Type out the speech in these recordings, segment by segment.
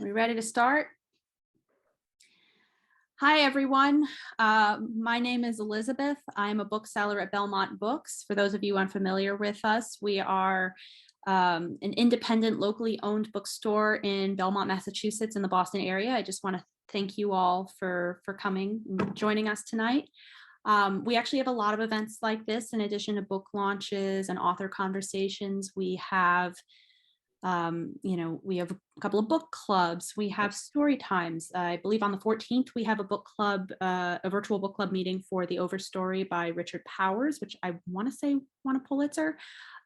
Are we ready to start? Hi, everyone. My name is Elizabeth. I'm a bookseller at Belmont Books. For those of you unfamiliar with us, we are an independent, locally owned bookstore in Belmont, Massachusetts, in the Boston area. I just want to thank you all for coming and joining us tonight. We actually have a lot of events like this. In addition to book launches and author conversations, we have we have a couple of book clubs. We have story times. I believe on the 14th, we have a book club, a virtual book club meeting for The Overstory by Richard Powers, which I want to say won a Pulitzer.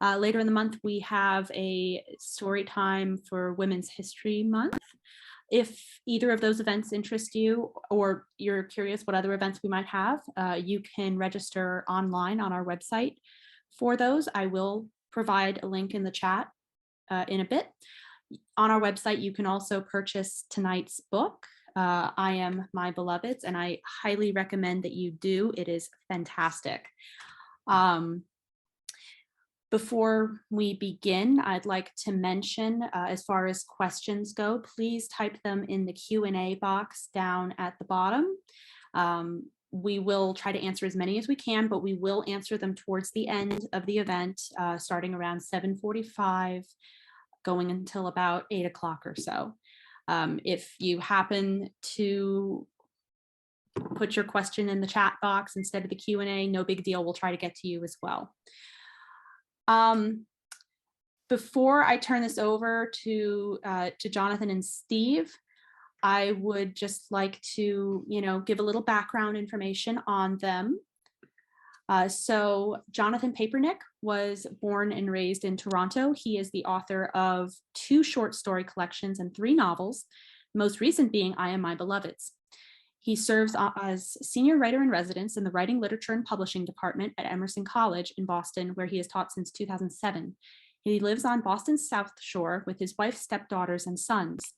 Later in the month, we have a story time for Women's History Month. If either of those events interest you, or you're curious what other events we might have, you can register online on our website for those. I will provide a link in the chat in a bit. On our website, you can also purchase tonight's book, I Am My Beloveds, and I highly recommend that you do. It is fantastic. Before we begin, I'd like to mention, as far as questions go, please type them in the Q&A box down at the bottom. We will try to answer as many as we can, but we will answer them towards the end of the event, starting around 7:45, going until about 8 o'clock or so. If you happen to put your question in the chat box instead of the Q&A, no big deal. We'll try to get to you as well. Before I turn this over to Jonathan and Steve, I would just like to, give a little background information on them. So Jonathan Papernick was born and raised in Toronto. He is the author of 2 short story collections and 3 novels, most recent being I Am My Beloveds. He serves as senior writer in residence in the Writing, Literature, and Publishing Department at Emerson College in Boston, where he has taught since 2007. He lives on Boston's South Shore with his wife, stepdaughters, and sons.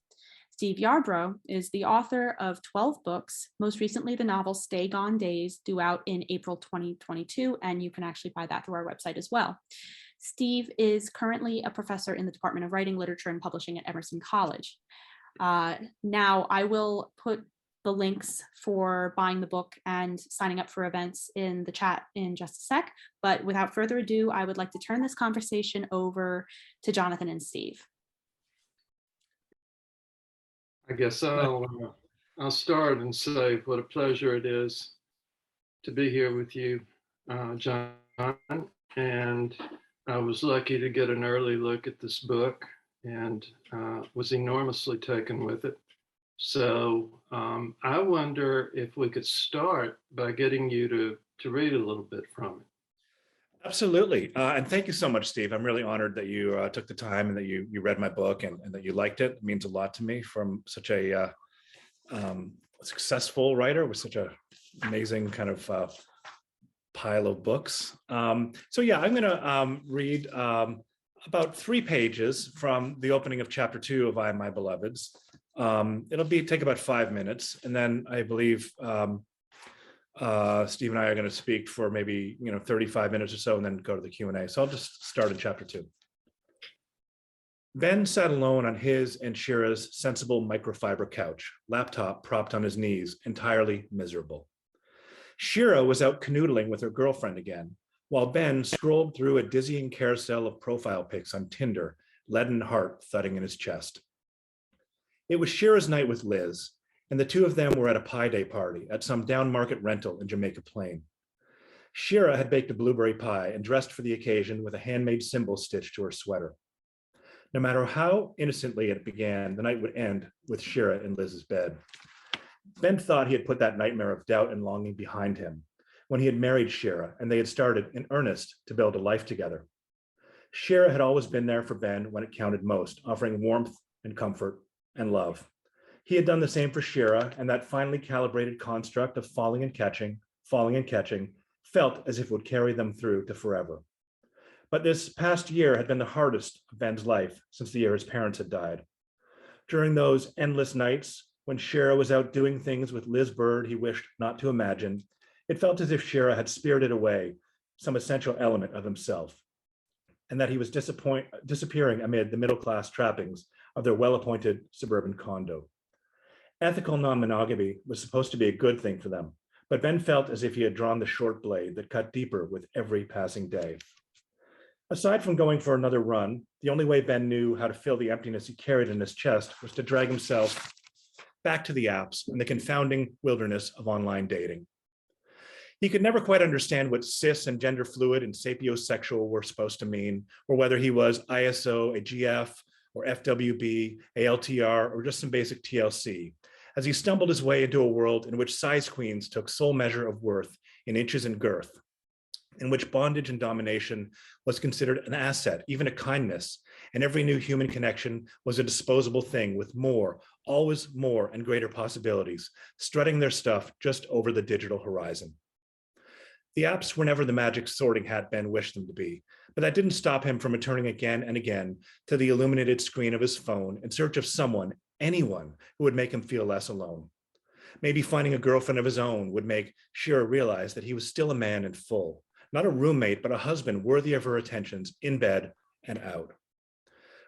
Steve Yarbrough is the author of 12 books, most recently the novel Stay Gone Days, due out in April 2022, and you can actually buy that through our website as well. Steve is currently a professor in the Department of Writing, Literature, and Publishing at Emerson College. Now, I will put the links for buying the book and signing up for events in the chat in just a sec, but without further ado, I would like to turn this conversation over to Jonathan and Steve. I guess I'll start and say what a pleasure it is to be here with you, John. And I was lucky to get an early look at this book and was enormously taken with it. So I wonder if we could start by getting you to read a little bit from it. Absolutely. And thank you so much, Steve. I'm really honored that you took the time and that you read my book and that you liked it. It means a lot to me from such a successful writer with such an amazing kind of pile of books. So yeah, I'm going to read about 3 pages from the opening of chapter 2 of I Am My Beloveds. It'll take about 5 minutes. And then I believe Steve and I are going to speak for maybe 35 minutes or so and then go to the Q&A. So I'll just start in chapter 2. Ben sat alone on his and Shira's sensible microfiber couch, laptop propped on his knees, entirely miserable. Shira was out canoodling with her girlfriend again, while Ben scrolled through a dizzying carousel of profile pics on Tinder, leaden heart thudding in his chest. It was Shira's night with Liz, and the 2 of them were at a Pi Day party at some down-market rental in Jamaica Plain. Shira had baked a blueberry pie and dressed for the occasion with a handmade symbol stitched to her sweater. No matter how innocently it began, the night would end with Shira in Liz's bed. Ben thought he had put that nightmare of doubt and longing behind him when he had married Shira and they had started in earnest to build a life together. Shira had always been there for Ben when it counted most, offering warmth and comfort and love. He had done the same for Shira, and that finely calibrated construct of falling and catching, felt as if it would carry them through to forever. But this past year had been the hardest of Ben's life since the year his parents had died. During those endless nights, when Shira was out doing things with Liz Bird he wished not to imagine, it felt as if Shira had spirited away some essential element of himself, and that he was disappearing amid the middle-class trappings of their well-appointed suburban condo. Ethical non-monogamy was supposed to be a good thing for them, but Ben felt as if he had drawn the short blade that cut deeper with every passing day. Aside from going for another run, the only way Ben knew how to fill the emptiness he carried in his chest was to drag himself back to the apps and the confounding wilderness of online dating. He could never quite understand what cis and gender fluid and sapiosexual were supposed to mean, or whether he was ISO, a GF, or FWB, ALTR, or just some basic TLC, as he stumbled his way into a world in which size queens took sole measure of worth in inches and girth, in which bondage and domination was considered an asset, even a kindness, and every new human connection was a disposable thing with more, always more and greater possibilities, strutting their stuff just over the digital horizon. The apps were never the magic sorting hat Ben wished them to be, but that didn't stop him from returning again and again to the illuminated screen of his phone in search of someone, anyone, who would make him feel less alone. Maybe finding a girlfriend of his own would make Shira realize that he was still a man in full, not a roommate, but a husband worthy of her attentions in bed and out.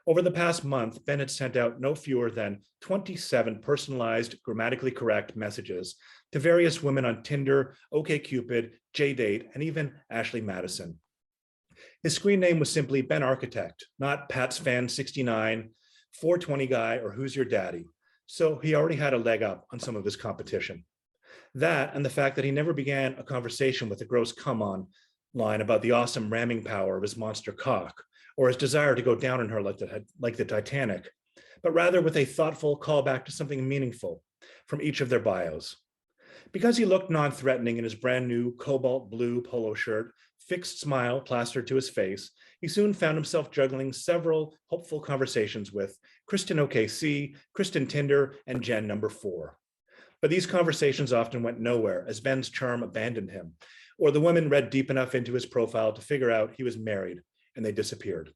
Over the past month, Ben had sent out no fewer than 27 personalized, grammatically correct messages to various women on Tinder, OkCupid, JDate, and even Ashley Madison. His screen name was simply Ben Architect, not Pat's Fan 69, 420 Guy, or Who's Your Daddy. So he already had a leg up on some of his competition. That and the fact that he never began a conversation with a gross come on line about the awesome ramming power of his monster cock, or his desire to go down on her like the Titanic, but rather with a thoughtful callback to something meaningful from each of their bios. Because he looked non-threatening in his brand new cobalt blue polo shirt, fixed smile plastered to his face, he soon found himself juggling several hopeful conversations with Kristen OKC, Kristen Tinder, and Jen number 4. But these conversations often went nowhere as Ben's charm abandoned him, or the women read deep enough into his profile to figure out he was married, and they disappeared.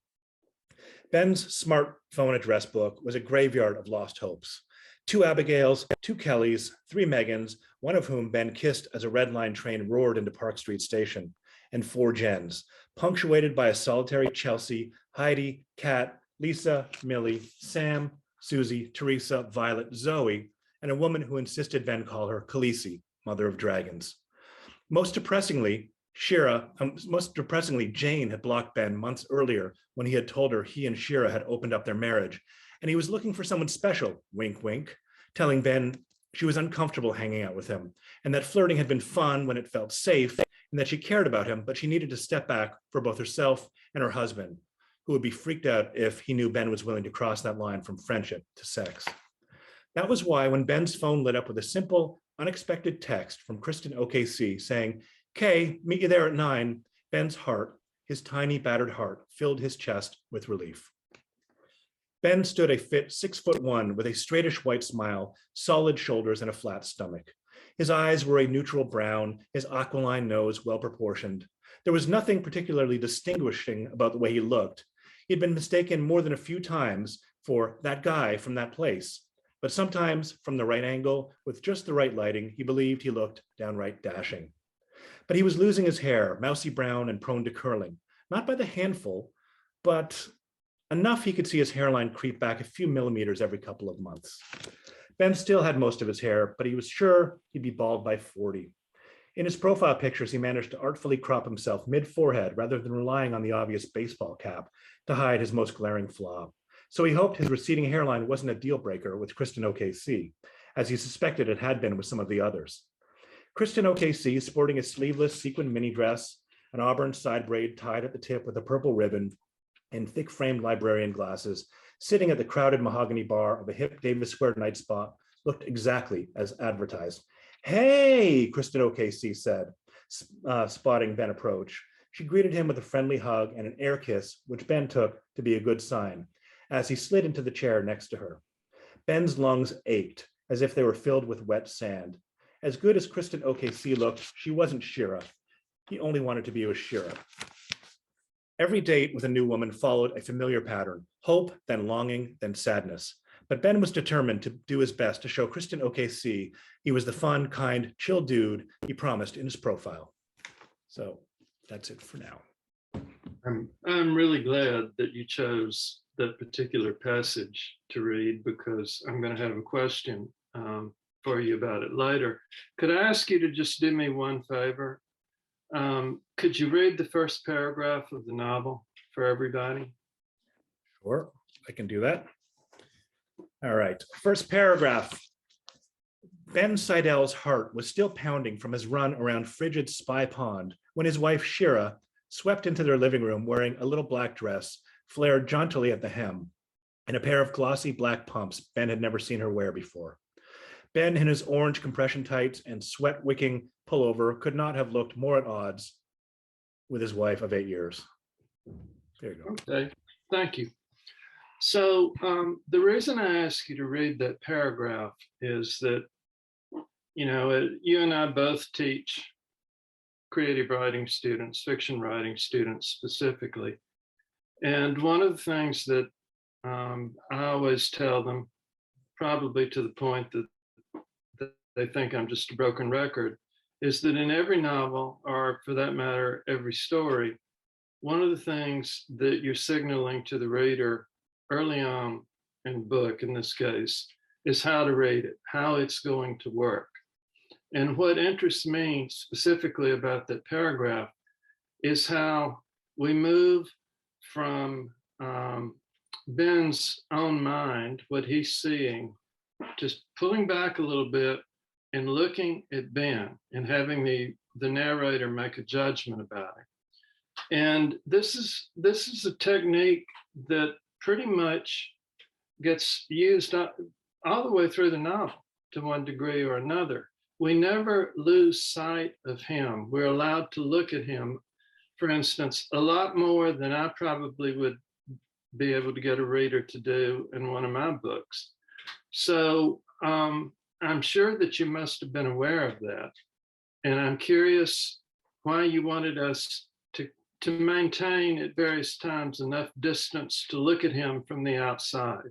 Ben's smartphone address book was a graveyard of lost hopes. 2 Abigails, 2 Kellys, 3 Megans, one of whom Ben kissed as a Red Line train roared into Park Street Station, and 4 Jens, punctuated by a solitary Chelsea, Heidi, Kat, Lisa, Millie, Sam, Susie, Teresa, Violet, Zoe, and a woman who insisted Ben call her Khaleesi, Mother of Dragons. Most depressingly, Jane had blocked Ben months earlier when he had told her he and Shira had opened up their marriage, and he was looking for someone special, wink, wink, telling Ben she was uncomfortable hanging out with him, and that flirting had been fun when it felt safe, and that she cared about him, but she needed to step back for both herself and her husband, who would be freaked out if he knew Ben was willing to cross that line from friendship to sex. That was why when Ben's phone lit up with a simple, unexpected text from Kristen OKC saying, "Kay, meet you there at 9, Ben's heart, his tiny battered heart, filled his chest with relief. Ben stood a fit 6'1" with a straightish white smile, solid shoulders, and a flat stomach. His eyes were a neutral brown, his aquiline nose well proportioned. There was nothing particularly distinguishing about the way he looked. He'd been mistaken more than a few times for that guy from that place, but sometimes from the right angle, with just the right lighting, he believed he looked downright dashing. But he was losing his hair, mousy brown and prone to curling, not by the handful, but enough he could see his hairline creep back a few millimeters every couple of months. Ben still had most of his hair, but he was sure he'd be bald by 40. In his profile pictures, he managed to artfully crop himself mid-forehead rather than relying on the obvious baseball cap to hide his most glaring flaw. So he hoped his receding hairline wasn't a deal breaker with Kristen OKC, as he suspected it had been with some of the others. Kristen OKC, sporting a sleeveless sequin mini dress, an auburn side braid tied at the tip with a purple ribbon, and thick-framed librarian glasses, sitting at the crowded mahogany bar of a hip Davis Square night spot, looked exactly as advertised. "Hey," Kristen OKC said, spotting Ben approach. She greeted him with a friendly hug and an air kiss, which Ben took to be a good sign, as he slid into the chair next to her. Ben's lungs ached, as if they were filled with wet sand. As good as Kristen OKC looked, she wasn't Shira. He only wanted to be with Shira. Every date with a new woman followed a familiar pattern: hope, then longing, then sadness. But Ben was determined to do his best to show Kristen OKC he was the fun, kind, chill dude he promised in his profile. So that's it for now. I'm really glad that you chose that particular passage to read because I'm going to have a question for you about it later. Could I ask you to just do me one favor? Could you read the first paragraph of the novel for everybody? Sure, I can do that. All right, first paragraph. Ben Seidel's heart was still pounding from his run around frigid Spy Pond when his wife Shira swept into their living room wearing a little black dress, flared jauntily at the hem, and a pair of glossy black pumps Ben had never seen her wear before. Ben in his orange compression tights and sweat-wicking pullover could not have looked more at odds with his wife of 8 years. There you go. Okay, thank you. So the reason I ask you to read that paragraph is that, you and I both teach creative writing students, fiction writing students specifically. And one of the things that I always tell them, probably to the point that they think I'm just a broken record, is that in every novel, or for that matter, every story, one of the things that you're signaling to the reader early on in the book, in this case, is how to read it, how it's going to work. And what interests me specifically about that paragraph is how we move from Ben's own mind, what he's seeing, just pulling back a little bit and looking at Ben and having the narrator make a judgment about it. And this is a technique that pretty much gets used all the way through the novel to one degree or another. We never lose sight of him. We're allowed to look at him, for instance, a lot more than I probably would be able to get a reader to do in one of my books. So I'm sure that you must have been aware of that. And I'm curious why you wanted us to maintain at various times enough distance to look at him from the outside.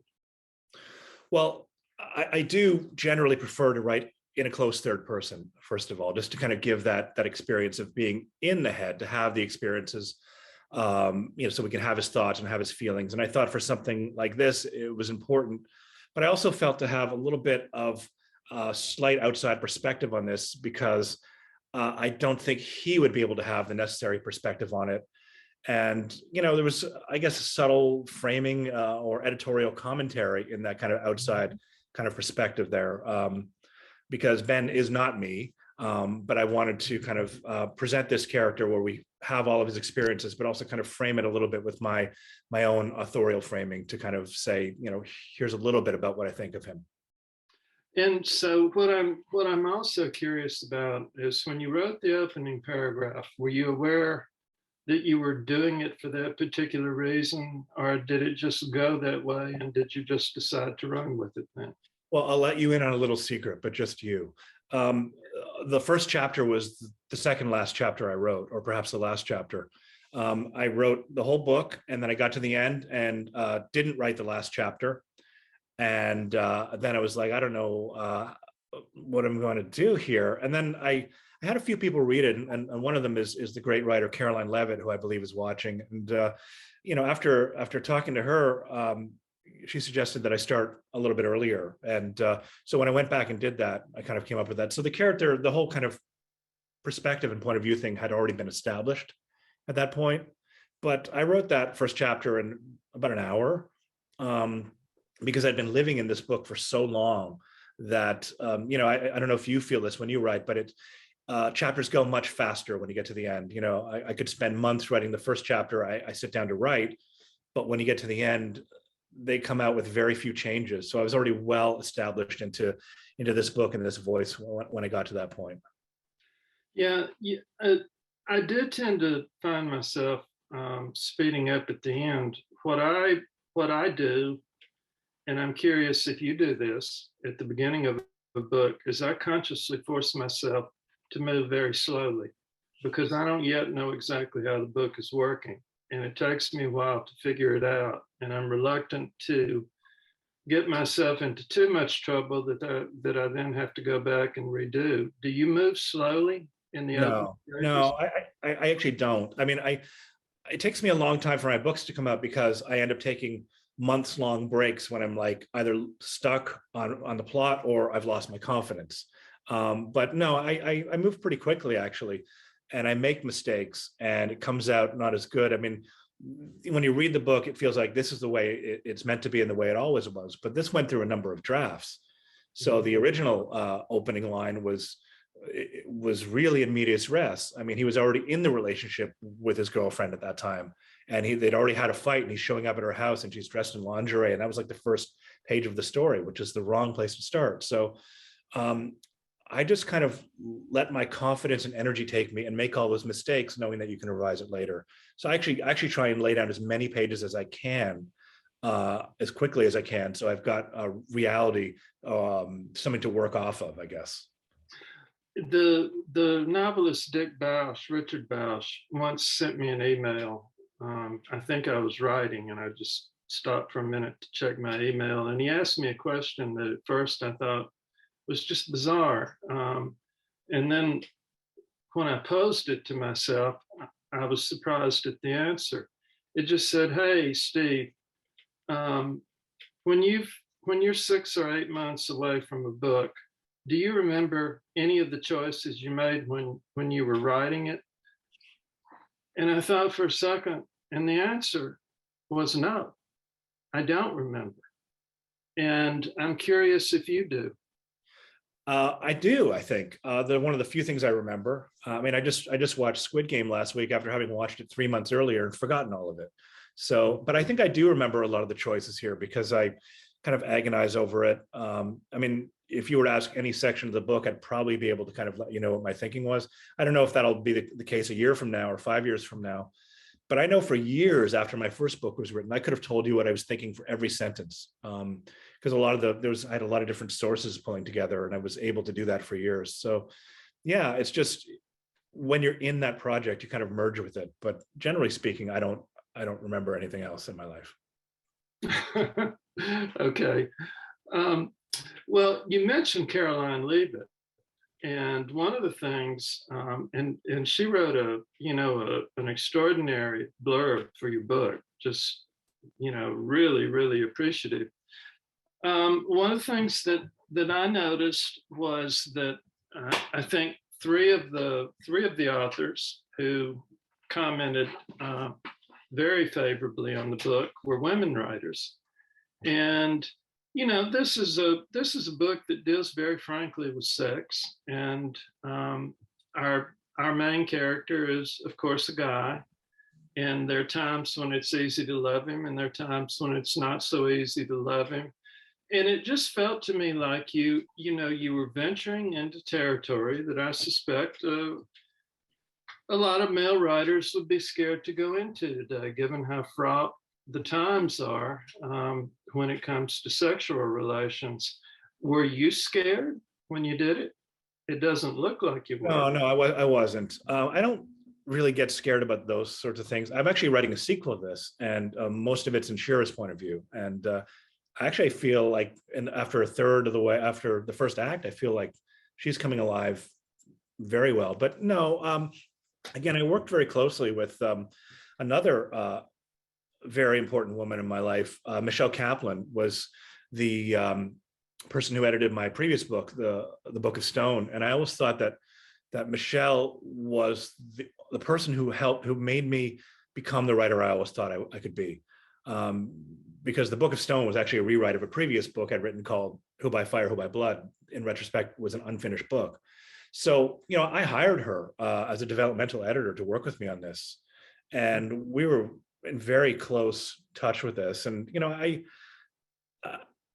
Well, I do generally prefer to write in a close third person, first of all, just to kind of give that experience of being in the head, to have the experiences, so we can have his thoughts and have his feelings. And I thought for something like this, it was important, but I also felt to have a little bit of slight outside perspective on this because I don't think he would be able to have the necessary perspective on it. And, there was, I guess, a subtle framing or editorial commentary in that kind of outside kind of perspective there. Because Ben is not me, but I wanted to kind of present this character where we have all of his experiences, but also kind of frame it a little bit with my own authorial framing to kind of say, here's a little bit about what I think of him. And so what I'm also curious about is when you wrote the opening paragraph, were you aware that you were doing it for that particular reason, or did it just go that way and did you just decide to run with it then? Well, I'll let you in on a little secret, but just you. The first chapter was the second last chapter I wrote, or perhaps the last chapter. I wrote the whole book and then I got to the end and didn't write the last chapter. And then I was like, I don't know what I'm going to do here. And then I had a few people read it, and one of them is the great writer Caroline Levitt, who I believe is watching. And after talking to her, she suggested that I start a little bit earlier. And so when I went back and did that, I kind of came up with that. So the character, the whole kind of perspective and point of view thing had already been established at that point. But I wrote that first chapter in about an hour because I'd been living in this book for so long that, I don't know if you feel this when you write, but chapters go much faster when you get to the end. I could spend months writing the first chapter. I sit down to write, but when you get to the end, they come out with very few changes. So I was already well established into this book and this voice when I got to that point. Yeah, I did tend to find myself speeding up at the end. What I do, and I'm curious if you do this at the beginning of a book, is I consciously force myself to move very slowly because I don't yet know exactly how the book is working. And it takes me a while to figure it out. And I'm reluctant to get myself into too much trouble that I then have to go back and redo. Do you move slowly in the No, I actually don't. I mean, it takes me a long time for my books to come out because I end up taking months-long breaks when I'm like either stuck on the plot or I've lost my confidence. But no, I move pretty quickly actually, and I make mistakes, and it comes out not as good. I mean, when you read the book, it feels like this is the way it's meant to be and the way it always was. But this went through a number of drafts. So the original opening line was really in medias res. I mean, he was already in the relationship with his girlfriend at that time, and they'd already had a fight, and he's showing up at her house and she's dressed in lingerie, and that was like the first page of the story, which is the wrong place to start. So I just kind of let my confidence and energy take me and make all those mistakes, knowing that you can revise it later. So I actually try and lay down as many pages as I can, as quickly as I can. So I've got a reality, something to work off of, I guess. The novelist Richard Bausch, once sent me an email. I think I was writing, and I just stopped for a minute to check my email, and he asked me a question that at first I thought was just bizarre. And then when I posed it to myself, I was surprised at the answer. It just said, "Hey, Steve, when you're 6 or 8 months away from a book, do you remember any of the choices you made when you were writing it?" And I thought for a second, and the answer was no, I don't remember. And I'm curious if you do. I do. I think they're one of the few things I remember. I mean, I just watched Squid Game last week after having watched it 3 months earlier and forgotten all of it. So, but I think I do remember a lot of the choices here because I kind of agonize over it. I mean, if you were to ask any section of the book, I'd probably be able to kind of let you know what my thinking was. I don't know if that'll be the case a year from now or 5 years from now, but I know for years after my first book was written, I could have told you what I was thinking for every sentence. Because I had a lot of different sources pulling together, and I was able to do that for years. So yeah, it's just when you're in that project, you kind of merge with it. But generally speaking, I don't remember anything else in my life. Okay. Well, you mentioned Caroline Leavitt, and one of the things, and she wrote an extraordinary blurb for your book, just really, really appreciative. One of the things that I noticed was that I think three of the authors who commented very favorably on the book were women writers, and this is a book that deals very frankly with sex, and our main character is of course a guy, and there are times when it's easy to love him, and there are times when it's not so easy to love him. And it just felt to me like you were venturing into territory that I suspect a lot of male writers would be scared to go into today, given how fraught the times are when it comes to sexual relations. Were you scared when you did it? It doesn't look like you were. No, I wasn't. I don't really get scared about those sorts of things. I'm actually writing a sequel to this, and most of it's in Shira's point of view. And I actually feel like, and after a third of the way, after the first act, I feel like she's coming alive very well. But no, again, I worked very closely with another very important woman in my life. Michelle Kaplan was the person who edited my previous book, the Book of Stone, and I always thought that Michelle was the person who made me become the writer I always thought I could be. Because the Book of Stone was actually a rewrite of a previous book I'd written called Who by Fire, Who by Blood. In retrospect, was an unfinished book. So, I hired her as a developmental editor to work with me on this. And we were in very close touch with this. And,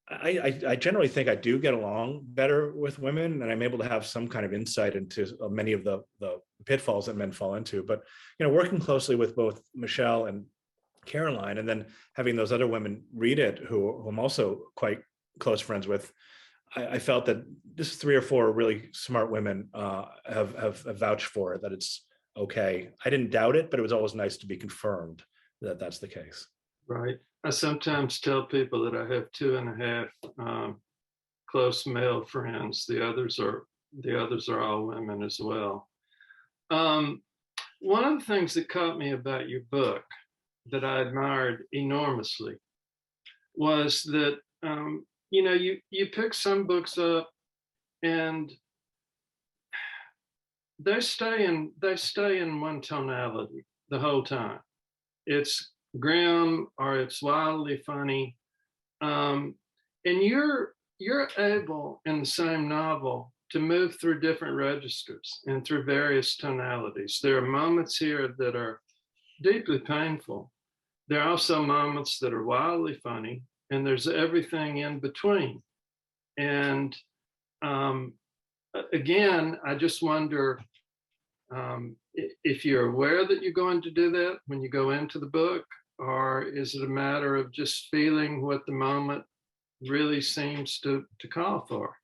I generally think I do get along better with women, and I'm able to have some kind of insight into many of the pitfalls that men fall into. But, working closely with both Michelle and Caroline, and then having those other women read it who I'm also quite close friends with, I felt that just 3 or 4 really smart women have vouched for it, that it's okay. I didn't doubt it, but it was always nice to be confirmed that that's the case. Right. I sometimes tell people that I have 2.5 close male friends. The others are all women as well. one of the things that caught me about your book that I admired enormously was that you pick some books up and they stay in one tonality the whole time. It's grim or it's wildly funny, and you're able in the same novel to move through different registers and through various tonalities. There are moments here that are deeply painful. There are also moments that are wildly funny, and there's everything in between. And um, again, I just wonder if you're aware that you're going to do that when you go into the book, or is it a matter of just feeling what the moment really seems to call for?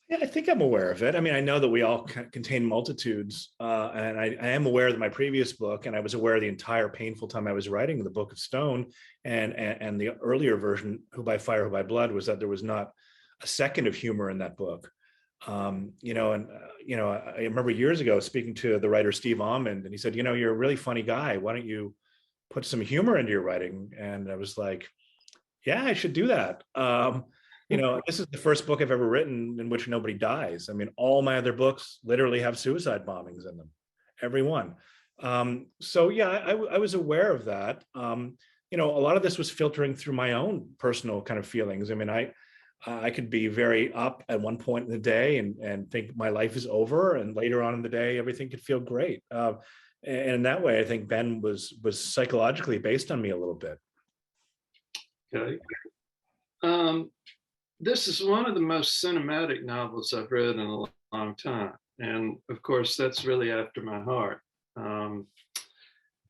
Yeah, I think I'm aware of it. I mean, I know that we all contain multitudes, and I am aware that my previous book, and I was aware the entire painful time I was writing the Book of Stone, and the earlier version, Who by Fire, Who by Blood, was that there was not a second of humor in that book. I remember years ago speaking to the writer Steve Almond, and he said, you're a really funny guy. Why don't you put some humor into your writing? And I was like, yeah, I should do that. This is the first book I've ever written in which nobody dies. I mean, all my other books literally have suicide bombings in them, every one. So yeah, I was aware of that. A lot of this was filtering through my own personal kind of feelings. I mean, I could be very up at one point in the day and think my life is over, and later on in the day, everything could feel great. And in that way, I think Ben was psychologically based on me a little bit. Okay. This is one of the most cinematic novels I've read in a long time. And of course, that's really after my heart. And,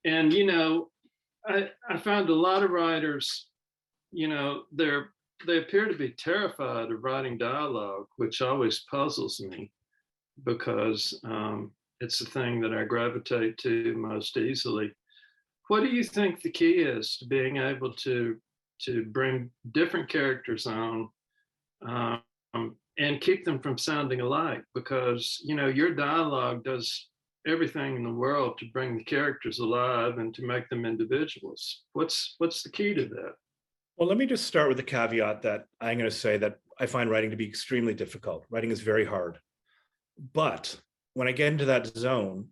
I found a lot of writers, they appear to be terrified of writing dialogue, which always puzzles me because it's the thing that I gravitate to most easily. What do you think the key is to being able to bring different characters on and keep them from sounding alike? Because your dialogue does everything in the world to bring the characters alive and to make them individuals. What's the key to that? Well, let me just start with the caveat that I'm going to say that I find writing to be extremely difficult. Writing is very hard. But when I get into that zone,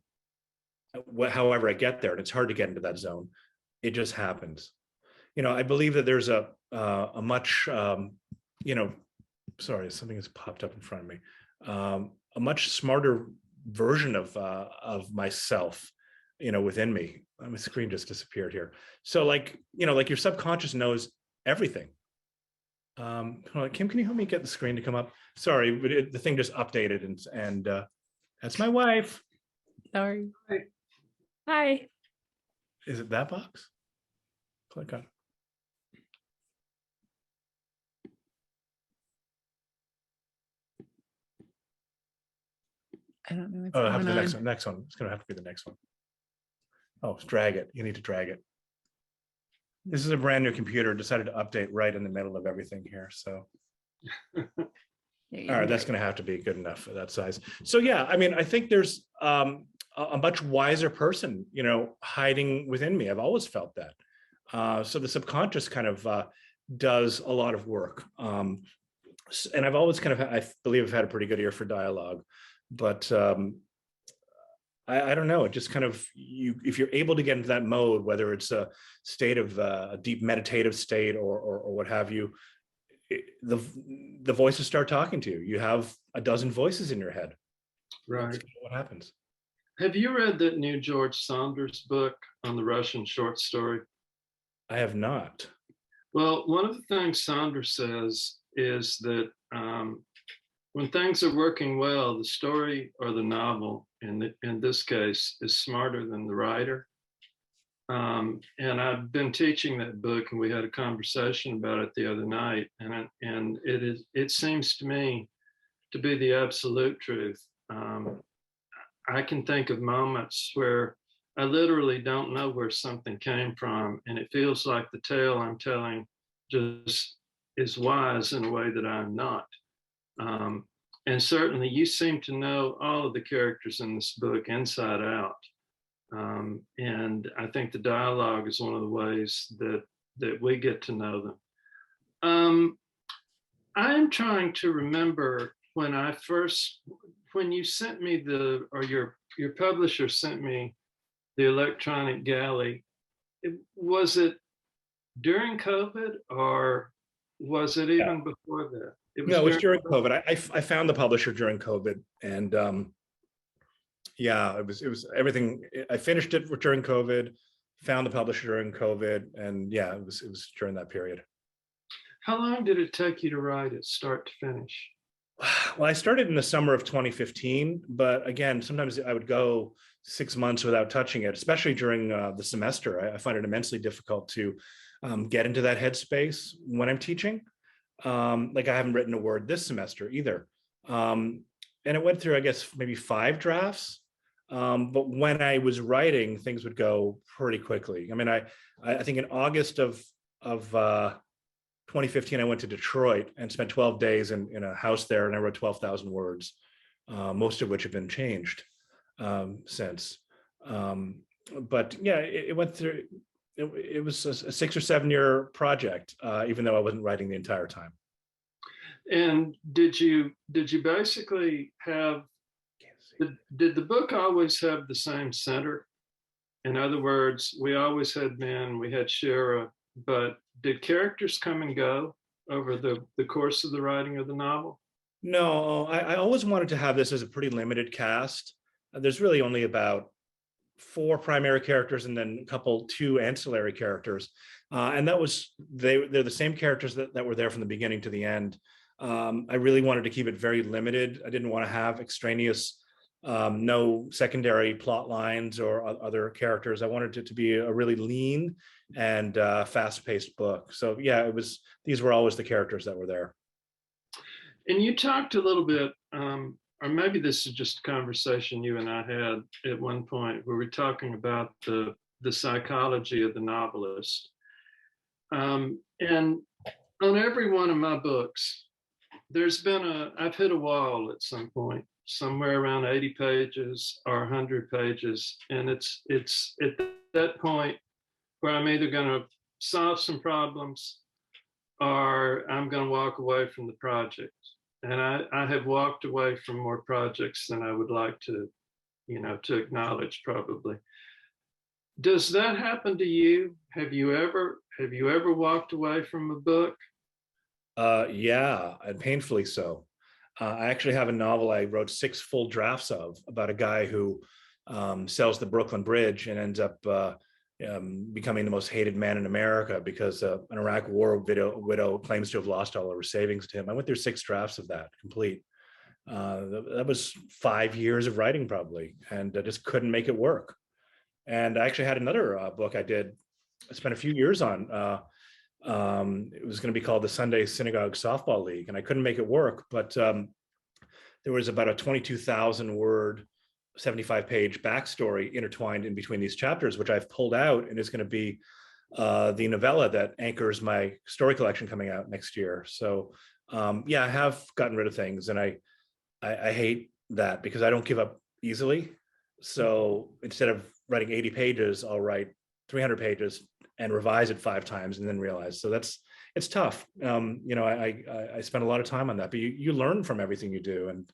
however I get there, and it's hard to get into that zone, it just happens. I believe that there's a much, sorry, something has popped up in front of me, a much smarter version of myself, within me. My screen just disappeared here. So like your subconscious knows everything. Hold on, Kim, can you help me get the screen to come up? Sorry, but the thing just updated, and that's my wife. Sorry. Hi. Is it that box? Click on. I don't know what's Oh, I have going the on. next one. It's going to have to be the next one. Oh, drag it. You need to drag it. This is a brand new computer. Decided to update right in the middle of everything here. So, all right, that's going to have to be good enough for that size. So yeah, I mean, I think there's a much wiser person, hiding within me. I've always felt that. So the subconscious kind of does a lot of work. And I've always kind of, I believe I've had a pretty good ear for dialogue, but I don't know. It just kind of, if you're able to get into that mode, whether it's a state of a deep meditative state or what have you, the voices start talking to you. You have a dozen voices in your head. Right. That's what happens. Have you read that new George Saunders book on the Russian short story? I have not. Well, one of the things Saunders says is that when things are working well, the story or the novel, in this case, is smarter than the writer. And I've been teaching that book, and we had a conversation about it the other night. And it seems to me to be the absolute truth. I can think of moments where I literally don't know where something came from, and it feels like the tale I'm telling just is wise in a way that I'm not. And certainly you seem to know all of the characters in this book inside out. And I think the dialogue is one of the ways that we get to know them. I'm trying to remember when you sent me or your publisher sent me the electronic galley. Was it during COVID or was it even before that? No, it was during COVID. I found the publisher during COVID, and yeah, it was everything. I finished it during COVID, found the publisher during COVID, and yeah, it was during that period. How long did it take you to write it, start to finish? Well, I started in the summer of 2015, but again, sometimes I would go 6 months without touching it, especially during the semester. I find it immensely difficult to get into that headspace when I'm teaching. Like I haven't written a word this semester either. And it went through, I guess, maybe 5 drafts. But when I was writing, things would go pretty quickly. I mean, I think in August of 2015, I went to Detroit and spent 12 days in a house there, and I wrote 12,000 words, most of which have been changed since. But yeah, it went through. It was a 6 or 7 year project, even though I wasn't writing the entire time. And did you basically have? Did the book always have the same center? In other words, we always had men, we had Shira, but did characters come and go over the course of the writing of the novel? No, I always wanted to have this as a pretty limited cast. There's really only about 4 primary characters and then a 2 ancillary characters. And they're the same characters that were there from the beginning to the end. I really wanted to keep it very limited. I didn't want to have extraneous, no secondary plot lines or other characters. I wanted it to be a really lean and fast-paced book. So yeah, these were always the characters that were there. And you talked a little bit, or maybe this is just a conversation you and I had at one point where we're talking about the psychology of the novelist. And on every one of my books, I've hit a wall at some point, somewhere around 80 pages or 100 pages. And it's at that point where I'm either going to solve some problems or I'm going to walk away from the project. And I have walked away from more projects than I would like to acknowledge probably. Does that happen to you? Have you ever walked away from a book? Yeah, and painfully so. I actually have a novel I wrote 6 full drafts of about a guy who sells the Brooklyn Bridge and ends up becoming the most hated man in America because an Iraq war widow claims to have lost all of her savings to him. I went through 6 drafts of that complete. That was 5 years of writing probably, and I just couldn't make it work. And I actually had another book I spent a few years on. It was going to be called the Sunday Synagogue Softball League, and I couldn't make it work. But there was about a 22,000 word, 75-page backstory intertwined in between these chapters, which I've pulled out and is going to be the novella that anchors my story collection coming out next year. So yeah, I have gotten rid of things, and I hate that because I don't give up easily. So instead of writing 80 pages, I'll write 300 pages and revise it 5 times and then realize. So it's tough. I spend a lot of time on that, but you learn from everything you do. And,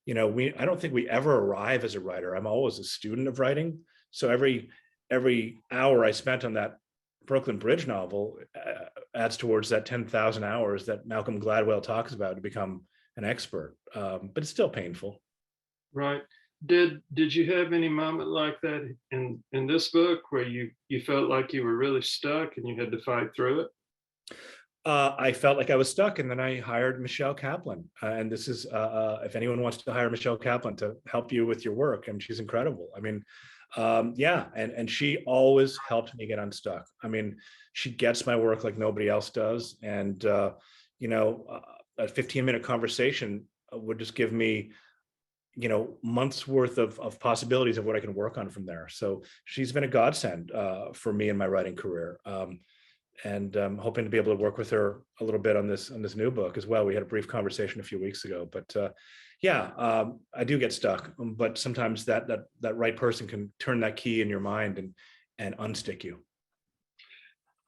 I don't think we ever arrive as a writer. I'm always a student of writing. So every hour I spent on that Brooklyn Bridge novel adds towards that 10,000 hours that Malcolm Gladwell talks about to become an expert. But it's still painful. Right. Did you have any moment like that in this book where you felt like you were really stuck and you had to fight through it? I felt like I was stuck, and then I hired Michelle Kaplan. And this is, if anyone wants to hire Michelle Kaplan to help you with your work, I mean, she's incredible. I mean, yeah, and she always helped me get unstuck. I mean, she gets my work like nobody else does. And, a 15-minute conversation would just give me, months worth of possibilities of what I can work on from there. So she's been a godsend for me in my writing career. and hoping to be able to work with her a little bit on this new book as well. We had a brief conversation a few weeks ago, but I do get stuck. But sometimes that right person can turn that key in your mind and unstick you.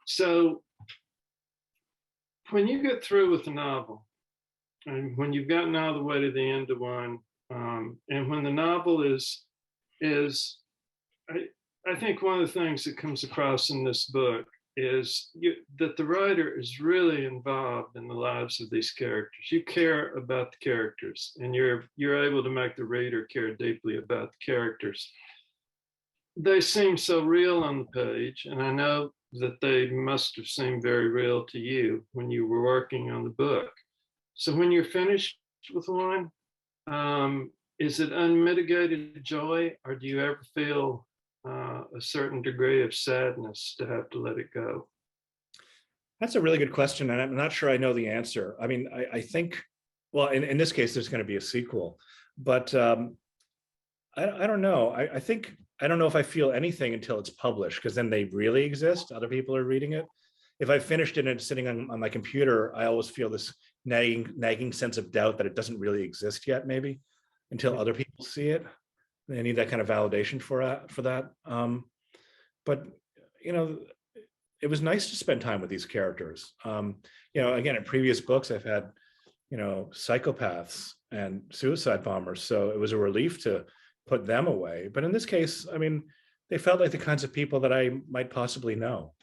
So when you get through with the novel, and when you've gotten all the way to the end of one, and when the novel is I think one of the things that comes across in this book is that the writer is really involved in the lives of these characters. You care about the characters, and you're able to make the reader care deeply about the characters. They seem so real on the page, and I know that they must have seemed very real to you when you were working on the book. So when you're finished with one, is it unmitigated joy, or do you ever feel a certain degree of sadness to have to let it go? That's a really good question, and I'm not sure I know the answer. I mean, I think, well, in this case, there's going to be a sequel, but I don't know. I think I don't know if I feel anything until it's published, because then they really exist. Other people are reading it. If I finished it and it's sitting on my computer, I always feel this nagging sense of doubt that it doesn't really exist yet, maybe until other people see it. They need that kind of validation for that. But it was nice to spend time with these characters. Again, in previous books, I've had psychopaths and suicide bombers, so it was a relief to put them away. But in this case, I mean, they felt like the kinds of people that I might possibly know.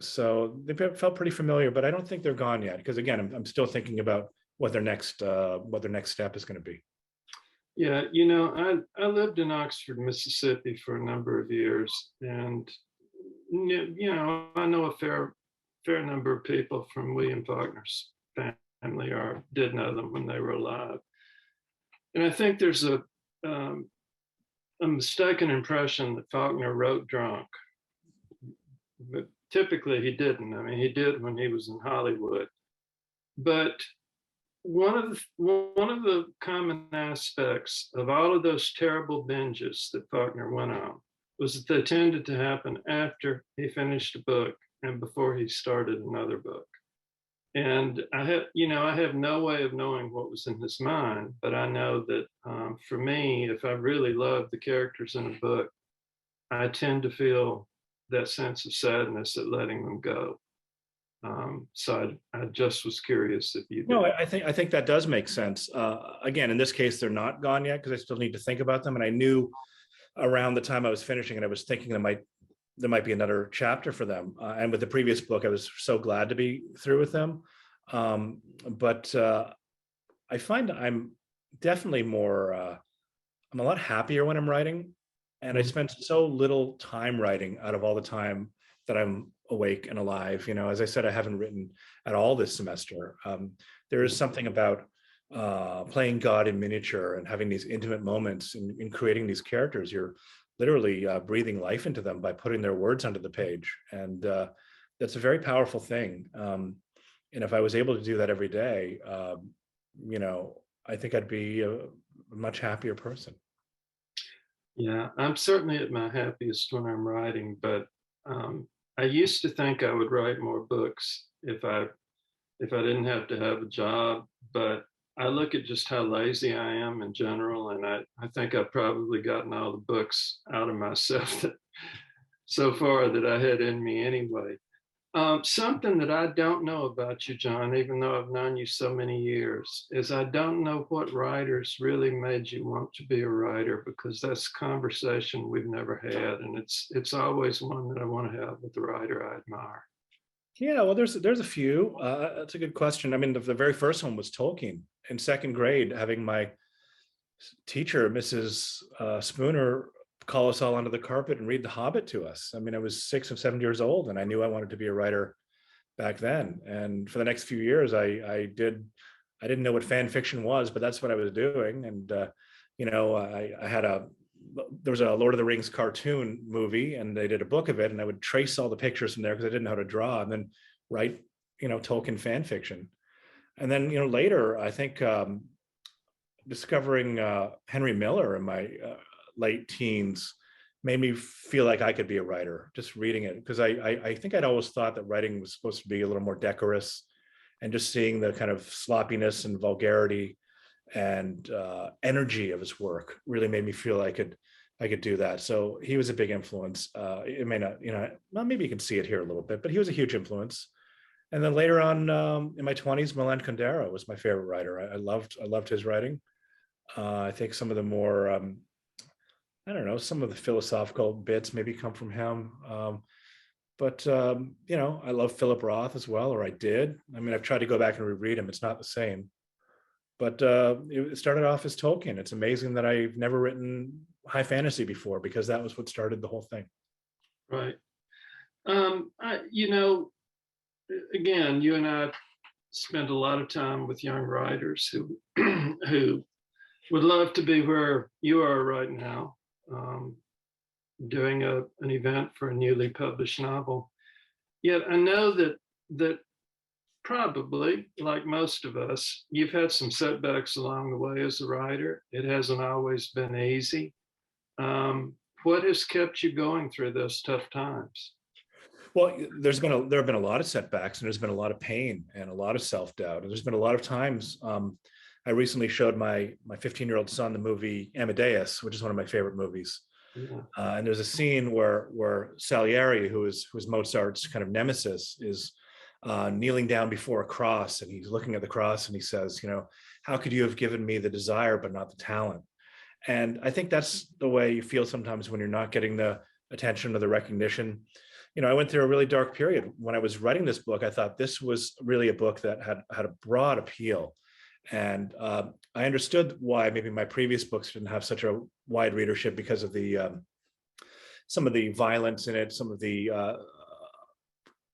So they felt pretty familiar, but I don't think they're gone yet, because again, I'm still thinking about what their next step is going to be. Yeah, I lived in Oxford, Mississippi for a number of years, and I know a fair number of people from William Faulkner's family, or did know them when they were alive. And I think there's a mistaken impression that Faulkner wrote drunk, but typically he didn't. I mean, he did when he was in Hollywood. But one of the common aspects of all of those terrible binges that Faulkner went on was that they tended to happen after he finished a book and before he started another book. And I have no way of knowing what was in his mind, but I know that for me, if I really love the characters in a book, I tend to feel that sense of sadness at letting them go. So I just was curious if you did. No, I think that does make sense. Again, in this case, they're not gone yet, because I still need to think about them. And I knew around the time I was finishing it, I was thinking there might be another chapter for them. And with the previous book, I was so glad to be through with them. But I find I'm definitely I'm a lot happier when I'm writing. And I spend so little time writing out of all the time that I'm awake and alive. As I said, I haven't written at all this semester. There is something about playing God in miniature and having these intimate moments in creating these characters. You're literally breathing life into them by putting their words onto the page. And that's a very powerful thing. And if I was able to do that every day, I think I'd be a much happier person. Yeah, I'm certainly at my happiest when I'm writing, but I used to think I would write more books if I didn't have to have a job, but I look at just how lazy I am in general, and I think I've probably gotten all the books out of myself so far that I had in me anyway. Something that I don't know about you, Jon, even though I've known you so many years, is I don't know what writers really made you want to be a writer, because that's a conversation we've never had, and it's always one that I want to have with the writer I admire. Yeah, well, there's a few. That's a good question. I mean, the very first one was Tolkien. In second grade, having my teacher, Mrs. Spooner, call us all onto the carpet and read The Hobbit to us. I mean, I was 6 or 7 years old, and I knew I wanted to be a writer back then. And for the next few years, I didn't know what fan fiction was, but that's what I was doing. And there was a Lord of the Rings cartoon movie, and they did a book of it, and I would trace all the pictures from there because I didn't know how to draw, and then write Tolkien fan fiction. And then later, I think discovering Henry Miller in my late teens made me feel like I could be a writer, just reading it. Because I think I'd always thought that writing was supposed to be a little more decorous, and just seeing the kind of sloppiness and vulgarity and energy of his work really made me feel I could do that. So he was a big influence. It may not, well, maybe you can see it here a little bit, but he was a huge influence. And then later on, in my 20s, Milan Kundera was my favorite writer. I loved his writing. I think some of the more, I don't know, some of the philosophical bits maybe come from him. But I love Philip Roth as well, or I did. I mean, I've tried to go back and reread him. It's not the same. But it started off as Tolkien. It's amazing that I've never written high fantasy before, because that was what started the whole thing. Right. Again, you and I spend a lot of time with young writers who who would love to be where you are right now, doing an event for a newly published novel. Yet I know that probably, like most of us, you've had some setbacks along the way as a writer. It hasn't always been easy. What has kept you going through those tough times? Well, there have been a lot of setbacks, and there's been a lot of pain and a lot of self-doubt. And there's been a lot of times. I recently showed my 15-year-old son the movie Amadeus, which is one of my favorite movies. Yeah. And there's a scene where Salieri, who is Mozart's kind of nemesis, is kneeling down before a cross, and he's looking at the cross, and he says, how could you have given me the desire but not the talent? And I think that's the way you feel sometimes when you're not getting the attention or the recognition. I went through a really dark period. When I was writing this book, I thought this was really a book that had a broad appeal. And I understood why maybe my previous books didn't have such a wide readership, because of the some of the violence in it, some of the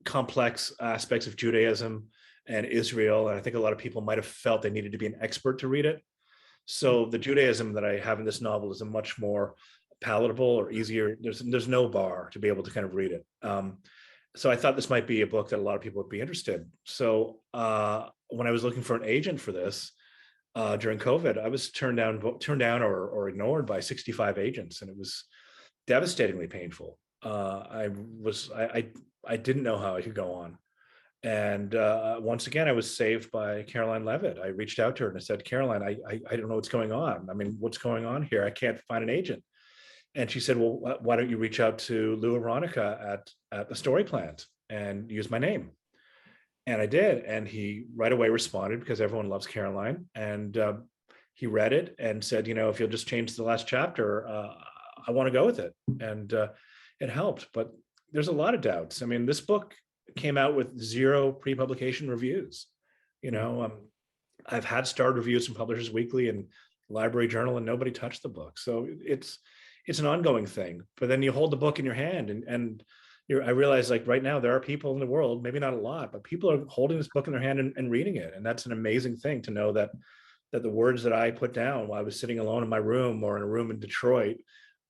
complex aspects of Judaism and Israel. And I think a lot of people might have felt they needed to be an expert to read it. So the Judaism that I have in this novel is a much more palatable or easier. There's no bar to be able to kind of read it. So I thought this might be a book that a lot of people would be interested. So when I was looking for an agent for this during COVID, I was turned down or ignored by 65 agents, and it was devastatingly painful. I didn't know how I could go on. And once again, I was saved by Caroline Levitt. I reached out to her and I said, Caroline, I don't know what's going on. I mean, what's going on here? I can't find an agent. And she said, well, why don't you reach out to Lou Aronica at the Story Plant and use my name? And I did. And he right away responded, because everyone loves Caroline. And he read it and said, if you'll just change the last chapter, I want to go with it. And it helped. But there's a lot of doubts. I mean, this book came out with 0 pre-publication reviews. I've had starred reviews from Publishers Weekly and Library Journal, and nobody touched the book. So it's an ongoing thing. But then you hold the book in your hand, and I realize, like, right now there are people in the world, maybe not a lot, but people are holding this book in their hand and reading it. And that's an amazing thing to know that the words that I put down while I was sitting alone in my room, or in a room in Detroit,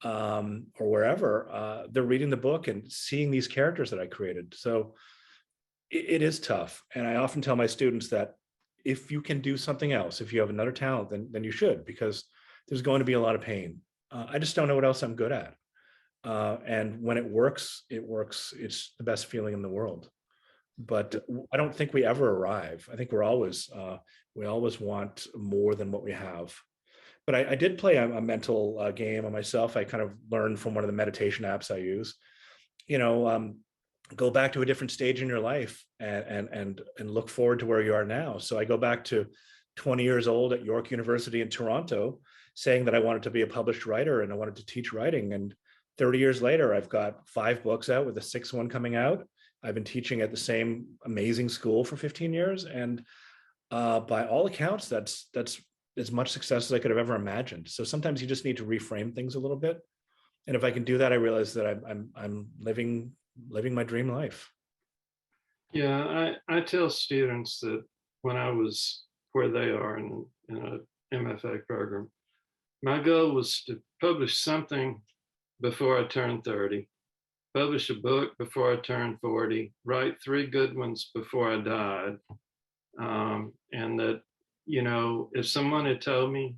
or wherever, they're reading the book and seeing these characters that I created. So it is tough. And I often tell my students that if you can do something else, if you have another talent, then you should, because there's going to be a lot of pain. I just don't know what else I'm good at. And when it works, it works. It's the best feeling in the world. But I don't think we ever arrive. I think we always want more than what we have. But I did play a mental game on myself. I kind of learned from one of the meditation apps I use, go back to a different stage in your life and look forward to where you are now. So I go back to 20 years old at York University in Toronto, saying that I wanted to be a published writer and I wanted to teach writing. And 30 years later, I've got 5 books out, with a 6th one coming out. I've been teaching at the same amazing school for 15 years. And by all accounts, that's as much success as I could have ever imagined. So sometimes you just need to reframe things a little bit. And if I can do that, I realize that I'm living my dream life. Yeah, I tell students that when I was where they are in an MFA program, my goal was to publish something before I turned 30, publish a book before I turned 40, write 3 good ones before I died. And that, if someone had told me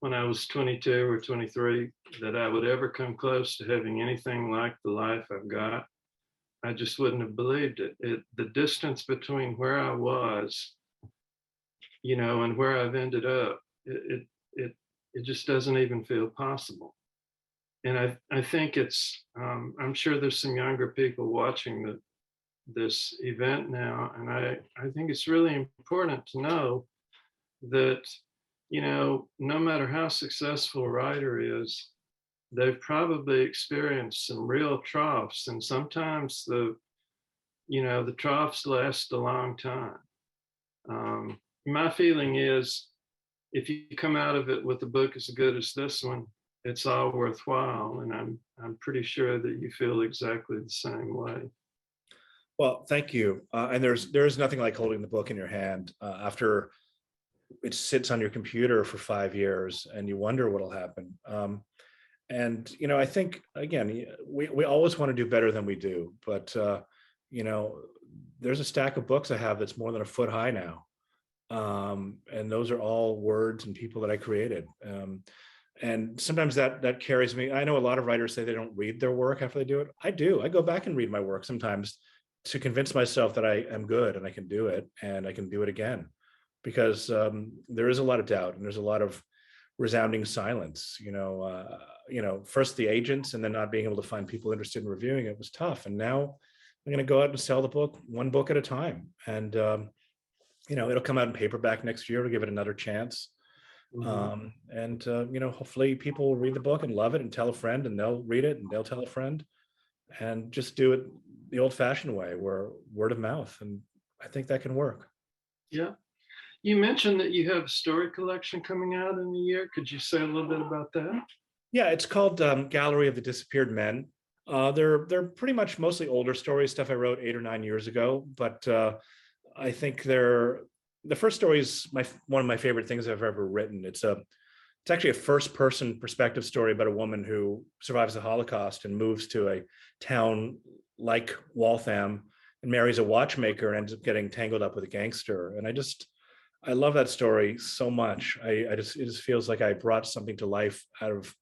when I was 22 or 23 that I would ever come close to having anything like the life I've got. I just wouldn't have believed it. The distance between where I was, and where I've ended up, it just doesn't even feel possible. And I think I'm sure there's some younger people watching this event now, and I think it's really important to know that, no matter how successful a writer is, they've probably experienced some real troughs, and sometimes the troughs last a long time. My feeling is, if you come out of it with a book as good as this one, it's all worthwhile, and I'm pretty sure that you feel exactly the same way. Well, thank you. And there's nothing like holding the book in your hand after it sits on your computer for 5 years, and you wonder what'll happen. And I think, again, we always want to do better than we do, but there's a stack of books I have that's more than a foot high now, and those are all words and people that I created. And sometimes that carries me. I know a lot of writers say they don't read their work after they do it. I do. I go back and read my work sometimes to convince myself that I am good and I can do it and I can do it again, because there is a lot of doubt and there's a lot of resounding silence. First the agents, and then not being able to find people interested in reviewing it was tough. And now I'm going to go out and sell the book one book at a time, and it'll come out in paperback next year to give it another chance. Hopefully people will read the book and love it and tell a friend, and they'll read it and they'll tell a friend, and just do it the old-fashioned way, where word of mouth. And I think that can work. Yeah. You mentioned that you have a story collection coming out in a year. Could you say a little bit about that? Yeah, it's called Gallery of the Disappeared Men. They're pretty much mostly older stories, stuff I wrote 8 or 9 years ago, but I think the first story is one of my favorite things I've ever written. It's actually a first-person perspective story about a woman who survives the Holocaust and moves to a town like Waltham and marries a watchmaker and ends up getting tangled up with a gangster. And I love that story so much. It just feels like I brought something to life out of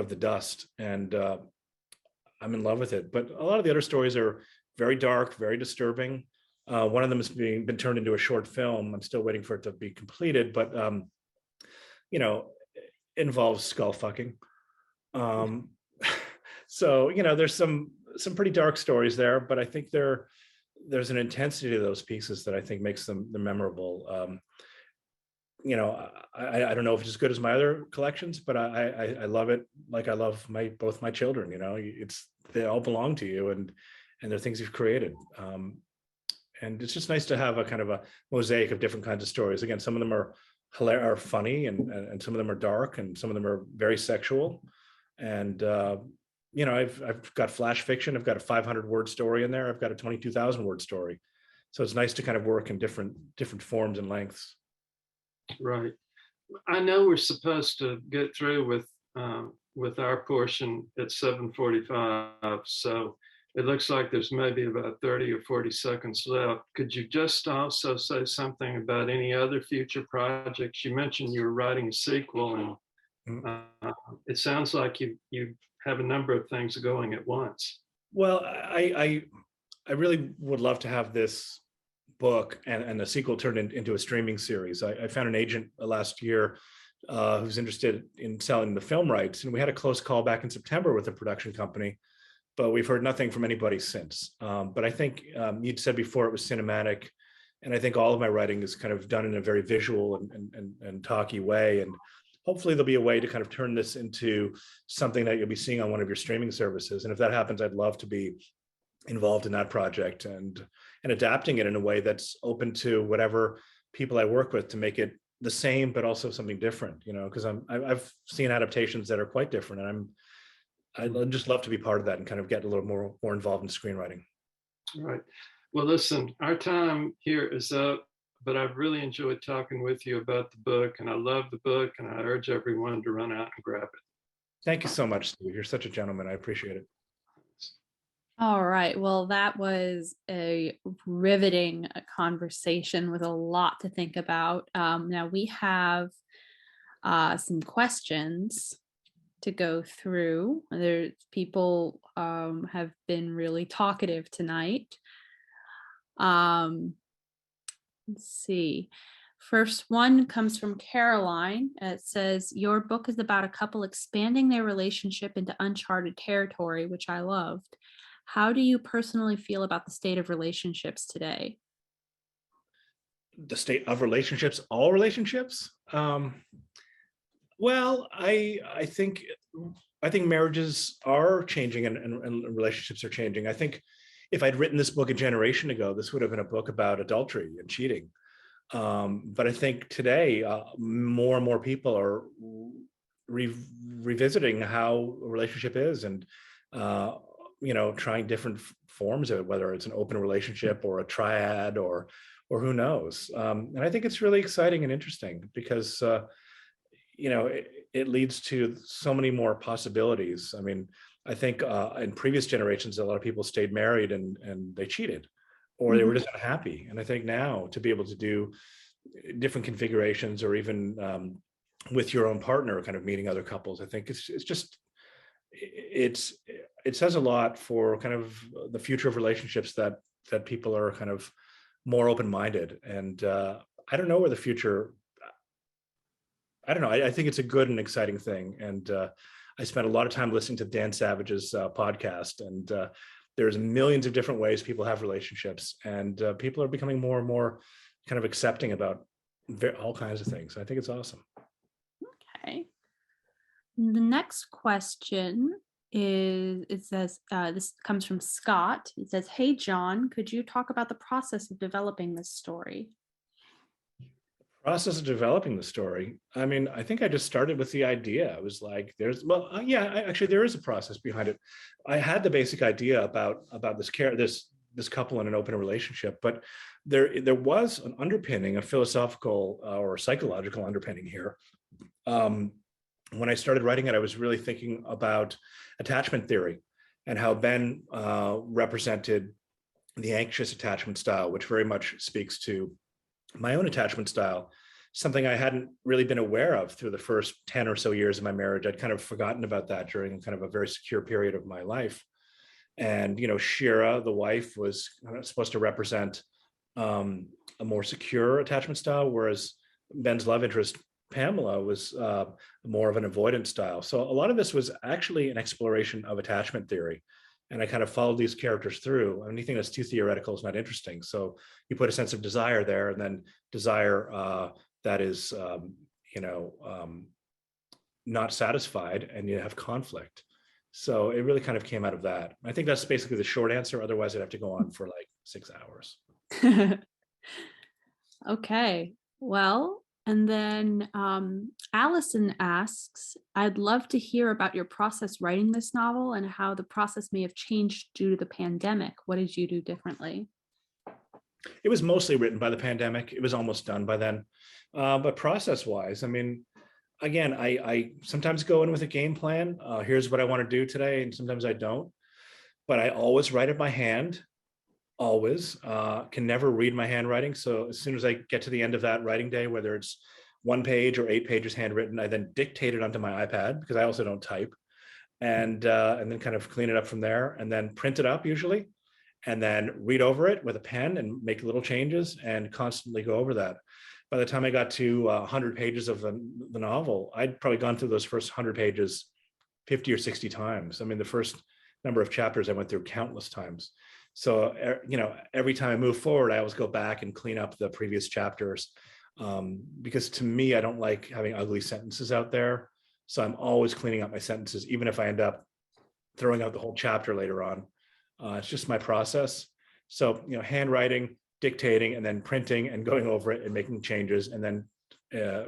the dust, and I'm in love with it. But a lot of the other stories are very dark, very disturbing. One of them has been turned into a short film. I'm still waiting for it to be completed, but involves skull fucking. So there's some pretty dark stories there, but I think there's an intensity to those pieces that I think makes them memorable. I don't know if it's as good as my other collections, but I love it like I love both my children. They all belong to you, and they're things you've created. And it's just nice to have a kind of a mosaic of different kinds of stories. Again, some of them are hilarious, are funny, and some of them are dark, and some of them are very sexual. And I've got flash fiction. I've got a 500-word story in there. I've got a 22,000-word story. So it's nice to kind of work in different forms and lengths. Right. I know we're supposed to get through with our portion at 7:45, so it looks like there's maybe about 30 or 40 seconds left. Could you just also say something about any other future projects? You mentioned you were writing a sequel, and it sounds like you have a number of things going at once. Well, I really would love to have this book and the sequel turned into a streaming series. I found an agent last year who's interested in selling the film rights, and we had a close call back in September with a production company, but we've heard nothing from anybody since. But I think you'd said before it was cinematic, and I think all of my writing is kind of done in a very visual and talky way, and hopefully there'll be a way to kind of turn this into something that you'll be seeing on one of your streaming services. And if that happens, I'd love to be involved in that project and adapting it in a way that's open to whatever people I work with, to make it the same but also something different, because I've seen adaptations that are quite different, and I'd just love to be part of that and kind of get a little more involved in screenwriting. All right. Well, listen, our time here is up, but I've really enjoyed talking with you about the book, and I love the book, and I urge everyone to run out and grab it. Thank you so much, Steve. You're such a gentleman. I appreciate it. All right. Well, that was a riveting conversation with a lot to think about. Now we have some questions. to go through. There's people have been really talkative tonight. Let's see. First one comes from Caroline. It says, your book is about a couple expanding their relationship into uncharted territory, which I loved. How do you personally feel about the state of relationships today? The state of relationships, all relationships. Well, I think marriages are changing and relationships are changing. I think if I'd written this book a generation ago, this would have been a book about adultery and cheating. But I think today more and more people are revisiting how a relationship is, and trying different forms of it, whether it's an open relationship or a triad or who knows. And I think it's really exciting and interesting because it leads to so many more possibilities. I mean, I think in previous generations, a lot of people stayed married and they cheated, or they were just unhappy. And I think now to be able to do different configurations, or even with your own partner, kind of meeting other couples, I think it says a lot for kind of the future of relationships, that people are kind of more open-minded. And I don't know where the future. I don't know. I think it's a good and exciting thing. And I spent a lot of time listening to Dan Savage's podcast, and there's millions of different ways people have relationships, and people are becoming more and more kind of accepting about all kinds of things. I think it's awesome. Okay. The next question is, it says, this comes from Scott. It says, hey, Jon, could you talk about the process of developing this story? Process of developing the story. I mean, I think I just started with the idea. I was like, actually, there is a process behind it. I had the basic idea about this couple in an open relationship, but there was an underpinning, a philosophical or psychological underpinning here. When I started writing it, I was really thinking about attachment theory and how Ben represented the anxious attachment style, which very much speaks to my own attachment style, something I hadn't really been aware of through the first 10 or so years of my marriage. I'd kind of forgotten about that during kind of a very secure period of my life. And, Shira, the wife, was supposed to represent a more secure attachment style, whereas Ben's love interest, Pamela, was more of an avoidant style. So a lot of this was actually an exploration of attachment theory. And I kind of followed these characters through. Anything that's too theoretical is not interesting. So you put a sense of desire there, and then desire that is, not satisfied, and you have conflict. So it really kind of came out of that. I think that's basically the short answer. Otherwise, I'd have to go on for like 6 hours. Okay. Well, and then Allison asks, I'd love to hear about your process writing this novel and how the process may have changed due to the pandemic. What did you do differently? It was mostly written by the pandemic. It was almost done by then. But process-wise, I mean, again, I sometimes go in with a game plan. Here's what I want to do today, and sometimes I don't. But I always write it by hand. Always. Can never read my handwriting. So as soon as I get to the end of that writing day, whether it's 1 page or 8 pages handwritten, I then dictate it onto my iPad, because I also don't type, and then kind of clean it up from there, and then print it up usually, and then read over it with a pen and make little changes and constantly go over that. By the time I got to 100 pages of the novel, I'd probably gone through those first 100 pages 50 or 60 times. I mean, the first number of chapters I went through countless times. So, every time I move forward, I always go back and clean up the previous chapters, because to me, I don't like having ugly sentences out there. So I'm always cleaning up my sentences, even if I end up throwing out the whole chapter later on. It's just my process. So, handwriting, dictating, and then printing and going over it and making changes, and then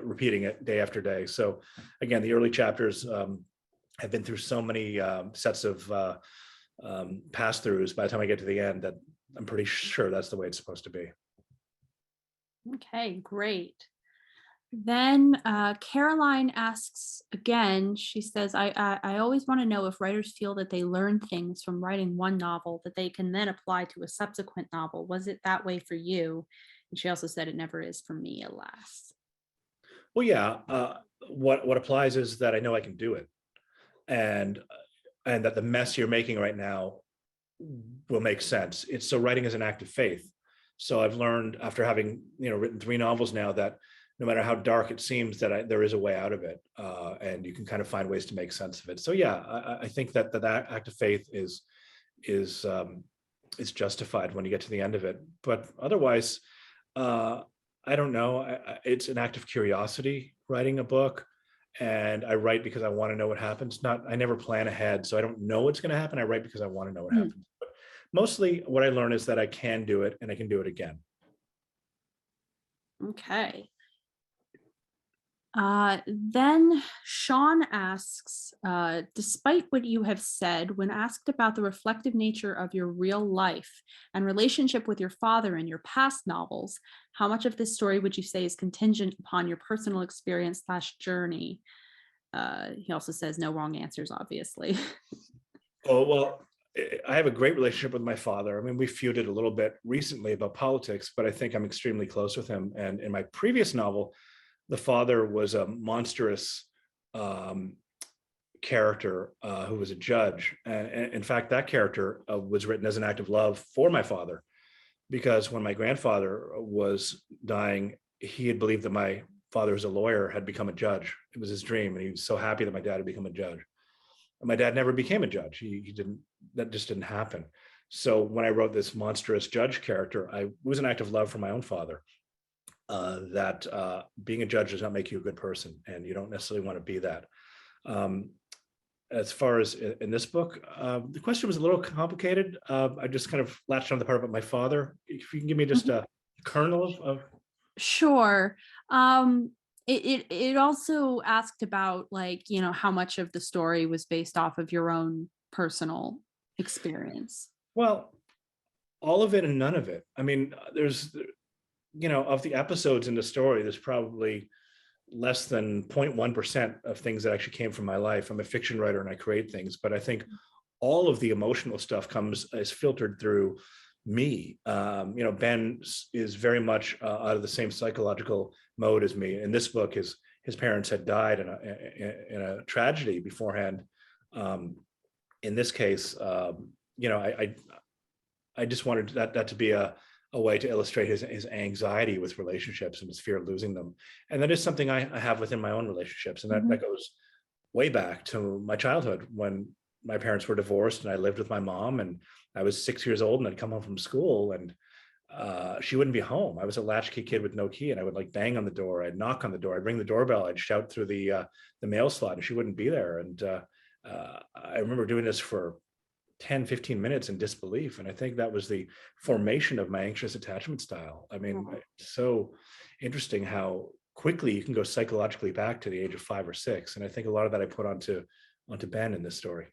repeating it day after day. So again, the early chapters have been through so many sets of pass-throughs by the time I get to the end that I'm pretty sure that's the way it's supposed to be. Okay, great. Then Caroline asks again, she says, I always want to know if writers feel that they learn things from writing one novel that they can then apply to a subsequent novel. Was it that way for you? And she also said it never is for me, alas. Well, yeah. What applies is that I know I can do it. and that the mess you're making right now will make sense. It's so writing is an act of faith. So I've learned after having written 3 novels now that no matter how dark it seems, that there is a way out of it, and you can kind of find ways to make sense of it. So yeah, I think that act of faith is justified when you get to the end of it. But otherwise, I don't know. It's an act of curiosity writing a book, and I write because I want to know what happens. I never plan ahead, so I don't know what's going to happen. I write because I want to know what happens. But mostly, what I learn is that I can do it, and I can do it again. Okay. Then Sean asks, despite what you have said, when asked about the reflective nature of your real life and relationship with your father in your past novels, how much of this story would you say is contingent upon your personal experience / journey? He also says no wrong answers, obviously. Oh, well, I have a great relationship with my father. I mean, we feuded a little bit recently about politics, but I think I'm extremely close with him. And in my previous novel, the father was a monstrous character who was a judge. And in fact, that character was written as an act of love for my father, because when my grandfather was dying, he had believed that my father, as a lawyer, had become a judge. It was his dream, and he was so happy that my dad had become a judge. And my dad never became a judge. He didn't. That just didn't happen. So when I wrote this monstrous judge character, it was an act of love for my own father. That being a judge does not make you a good person, and you don't necessarily want to be that. As far as in this book, the question was a little complicated. I just kind of latched on the part about my father. If you can give me just a kernel of. Sure. It also asked about, like, how much of the story was based off of your own personal experience. Well, all of it and none of it. I mean, there's of the episodes in the story, there's probably less than 0.1% of things that actually came from my life. I'm a fiction writer and I create things, but I think all of the emotional stuff is filtered through me. Ben is very much out of the same psychological mode as me. In this book, his parents had died in a tragedy beforehand. In this case, I just wanted that to be a way to illustrate his anxiety with relationships and his fear of losing them. And that is something I have within my own relationships. And that goes way back to my childhood when my parents were divorced and I lived with my mom, and I was 6 years old and I'd come home from school and she wouldn't be home. I was a latchkey kid with no key, and I would like bang on the door. I'd knock on the door. I'd ring the doorbell. I'd shout through the mail slot and she wouldn't be there. And I remember doing this for 10, 15 minutes in disbelief. And I think that was the formation of my anxious attachment style. I mean, it's so interesting how quickly you can go psychologically back to the age of 5 or 6. And I think a lot of that I put onto Ben in this story.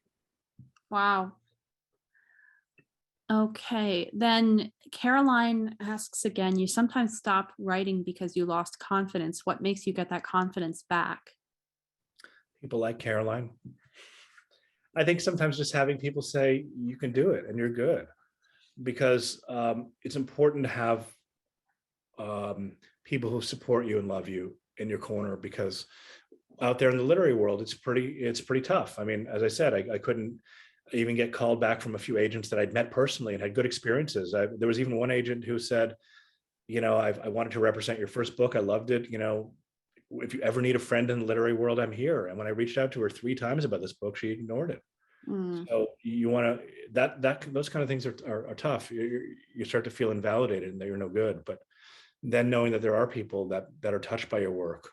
Wow. Okay, then Caroline asks again, you sometimes stop writing because you lost confidence. What makes you get that confidence back? People like Caroline. I think sometimes just having people say you can do it and you're good, because it's important to have people who support you and love you in your corner, because out there in the literary world, it's pretty tough. I mean, as I said, I couldn't even get called back from a few agents that I'd met personally and had good experiences. There was even one agent who said, I wanted to represent your first book. I loved it. If you ever need a friend in the literary world, I'm here. And when I reached out to her 3 times about this book, she ignored it. So you want to, those kind of things are tough. You start to feel invalidated and that you're no good. But then knowing that there are people that are touched by your work,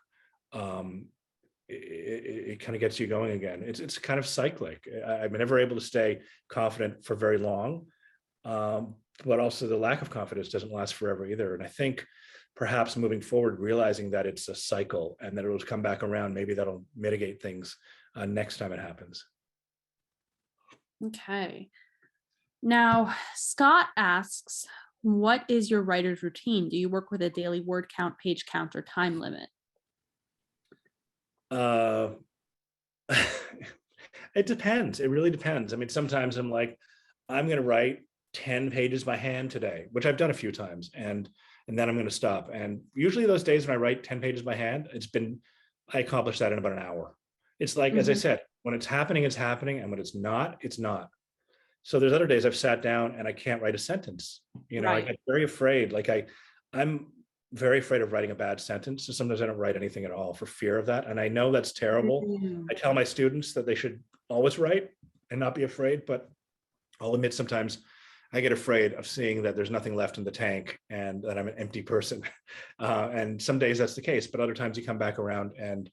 it kind of gets you going again. It's kind of cyclic. I'm never able to stay confident for very long, but also the lack of confidence doesn't last forever either. And I think perhaps moving forward, realizing that it's a cycle and that it'll come back around, maybe that'll mitigate things next time it happens. Okay. Now, Scott asks, what is your writer's routine? Do you work with a daily word count, page count, or time limit? It depends. It really depends. I mean, sometimes I'm like, I'm going to write 10 pages by hand today, which I've done a few times, and then I'm going to stop. And usually those days when I write 10 pages by hand, I accomplish that in about an hour. It's like, as I said, When it's happening, it's happening. And when it's not, it's not. So there's other days I've sat down and I can't write a sentence. I Right. get very afraid. I'm very afraid of writing a bad sentence. And sometimes I don't write anything at all for fear of that. And I know that's terrible. Mm. I tell my students that they should always write and not be afraid, but I'll admit sometimes I get afraid of seeing that there's nothing left in the tank and that I'm an empty person. And some days that's the case, but other times you come back around and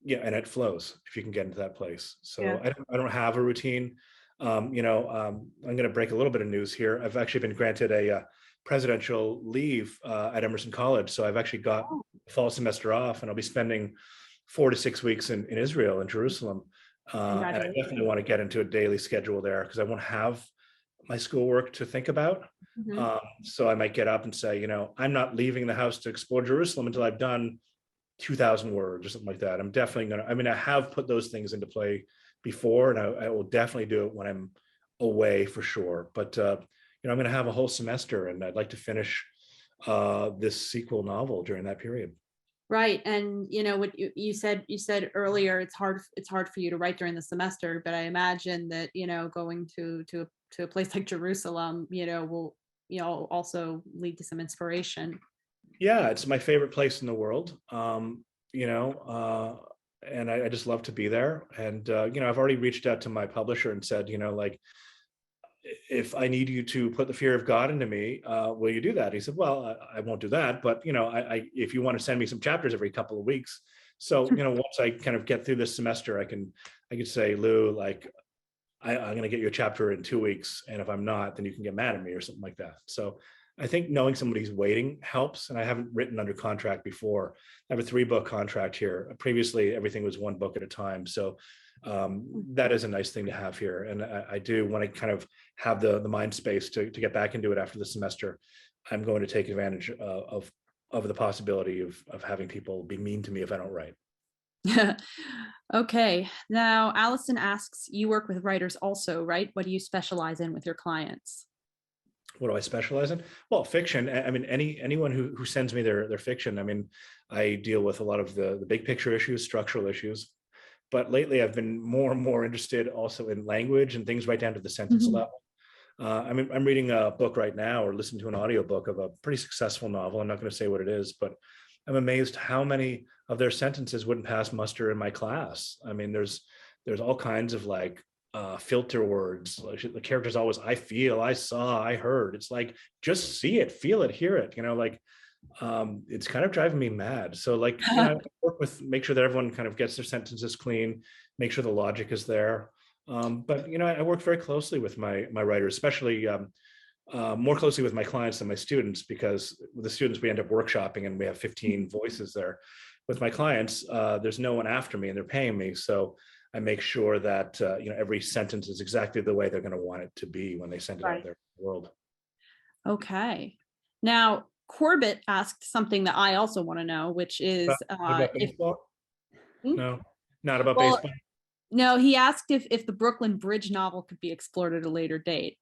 and it flows if you can get into that place. So Yeah. I don't have a routine. I'm going to break a little bit of news here. I've actually been granted a presidential leave at Emerson College. So I've actually got fall semester off and I'll be spending 4 to 6 weeks in Israel, in Jerusalem. And I definitely want to get into a daily schedule there because I won't have my schoolwork to think about. Mhm. So I might get up and say, I'm not leaving the house to explore Jerusalem until I've done 2,000 words or something like that. I'm definitely I have put those things into play before, and I will definitely do it when I'm away for sure. But, I'm going to have a whole semester and I'd like to finish this sequel novel during that period. Right. And what you said earlier, it's hard for you to write during the semester, but I imagine that, going to a place like Jerusalem, will, also lead to some inspiration. Yeah, it's my favorite place in the world. And I just love to be there. And I've already reached out to my publisher and said, if I need you to put the fear of God into me, will you do that? He said, well, I won't do that, but if you want to send me some chapters every couple of weeks. So, once I kind of get through this semester, I could say, Lou, I'm going to get you a chapter in 2 weeks. And if I'm not, then you can get mad at me or something like that. So I think knowing somebody's waiting helps. And I haven't written under contract before. I have a 3-book contract here. Previously, everything was 1 book at a time. So that is a nice thing to have here. And I do want to kind of have the mind space to get back into it after the semester. I'm going to take advantage of the possibility of having people be mean to me if I don't write. Okay. Now, Allison asks, you work with writers also, right? What do you specialize in with your clients? What do I specialize in? Well, fiction. I mean, anyone who sends me their fiction. I mean, I deal with a lot of the big picture issues, structural issues. But lately, I've been more and more interested also in language and things right down to the sentence level. I'm reading a book right now, or listening to an audiobook of a pretty successful novel. I'm not going to say what it is, but I'm amazed how many of their sentences wouldn't pass muster in my class. I mean, there's all kinds of filter words. Like the character's always, I feel, I saw, I heard. It's like, just see it, feel it, hear it. It's kind of driving me mad. So I work with, make sure that everyone kind of gets their sentences clean, make sure the logic is there. But I work very closely with my writers, especially more closely with my clients than my students, because with the students we end up workshopping and we have 15 voices there. With my clients, there's no one after me and they're paying me, so I make sure that every sentence is exactly the way they're going to want it to be when they send it out there in the world. Okay. Now, Corbett asked something that I also want to know, which is about baseball? No, not about Well, baseball. No, he asked if the Brooklyn Bridge novel could be explored at a later date.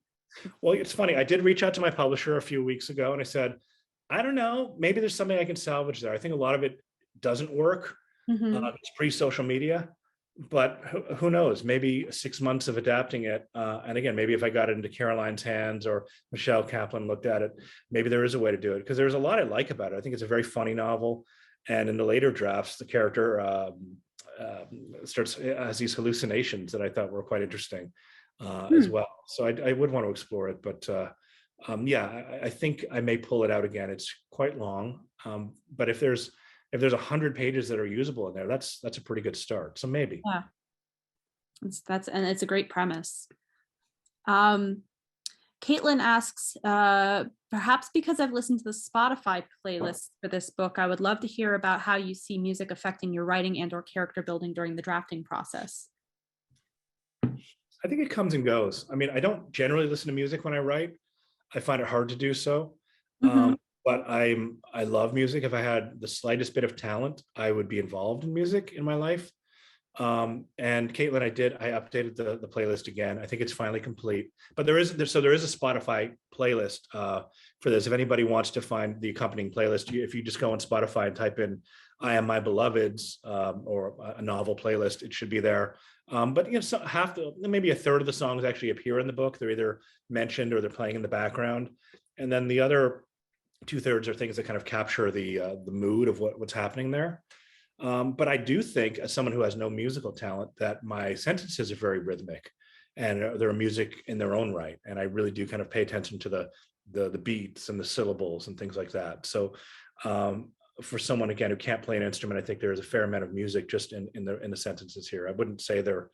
Well, it's funny. I did reach out to my publisher a few weeks ago and I said, I don't know, maybe there's something I can salvage there. I think a lot of it doesn't work. It's pre-social media, but who knows? Maybe 6 months of adapting it. And again, maybe if I got it into Caroline's hands or Michelle Kaplan looked at it, maybe there is a way to do it, because there's a lot I like about it. I think it's a very funny novel. And in the later drafts, the character has these hallucinations that I thought were quite interesting as well. So I would want to explore it, but I think I may pull it out again. It's quite long, but if there's 100 pages that are usable in there, that's a pretty good start. So maybe. Yeah, it's a great premise. Caitlin asks, perhaps because I've listened to the Spotify playlist for this book, I would love to hear about how you see music affecting your writing and or character building during the drafting process. I think it comes and goes. I mean, I don't generally listen to music when I write. I find it hard to do so. But I love music. If I had the slightest bit of talent, I would be involved in music in my life. And Caitlin, I updated the playlist again. I think it's finally complete, but there is a Spotify playlist for this. If anybody wants to find the accompanying playlist, if you just go on Spotify and type in I Am My Beloved's or a novel playlist, it should be there. But so maybe a third of the songs actually appear in the book. They're either mentioned or they're playing in the background. And then the other 2/3 are things that kind of capture the mood of what's happening there. But I do think, as someone who has no musical talent, that my sentences are very rhythmic, and they're music in their own right. And I really do kind of pay attention to the beats and the syllables and things like that. So for someone, again, who can't play an instrument, I think there's a fair amount of music just in the sentences here. I wouldn't say they're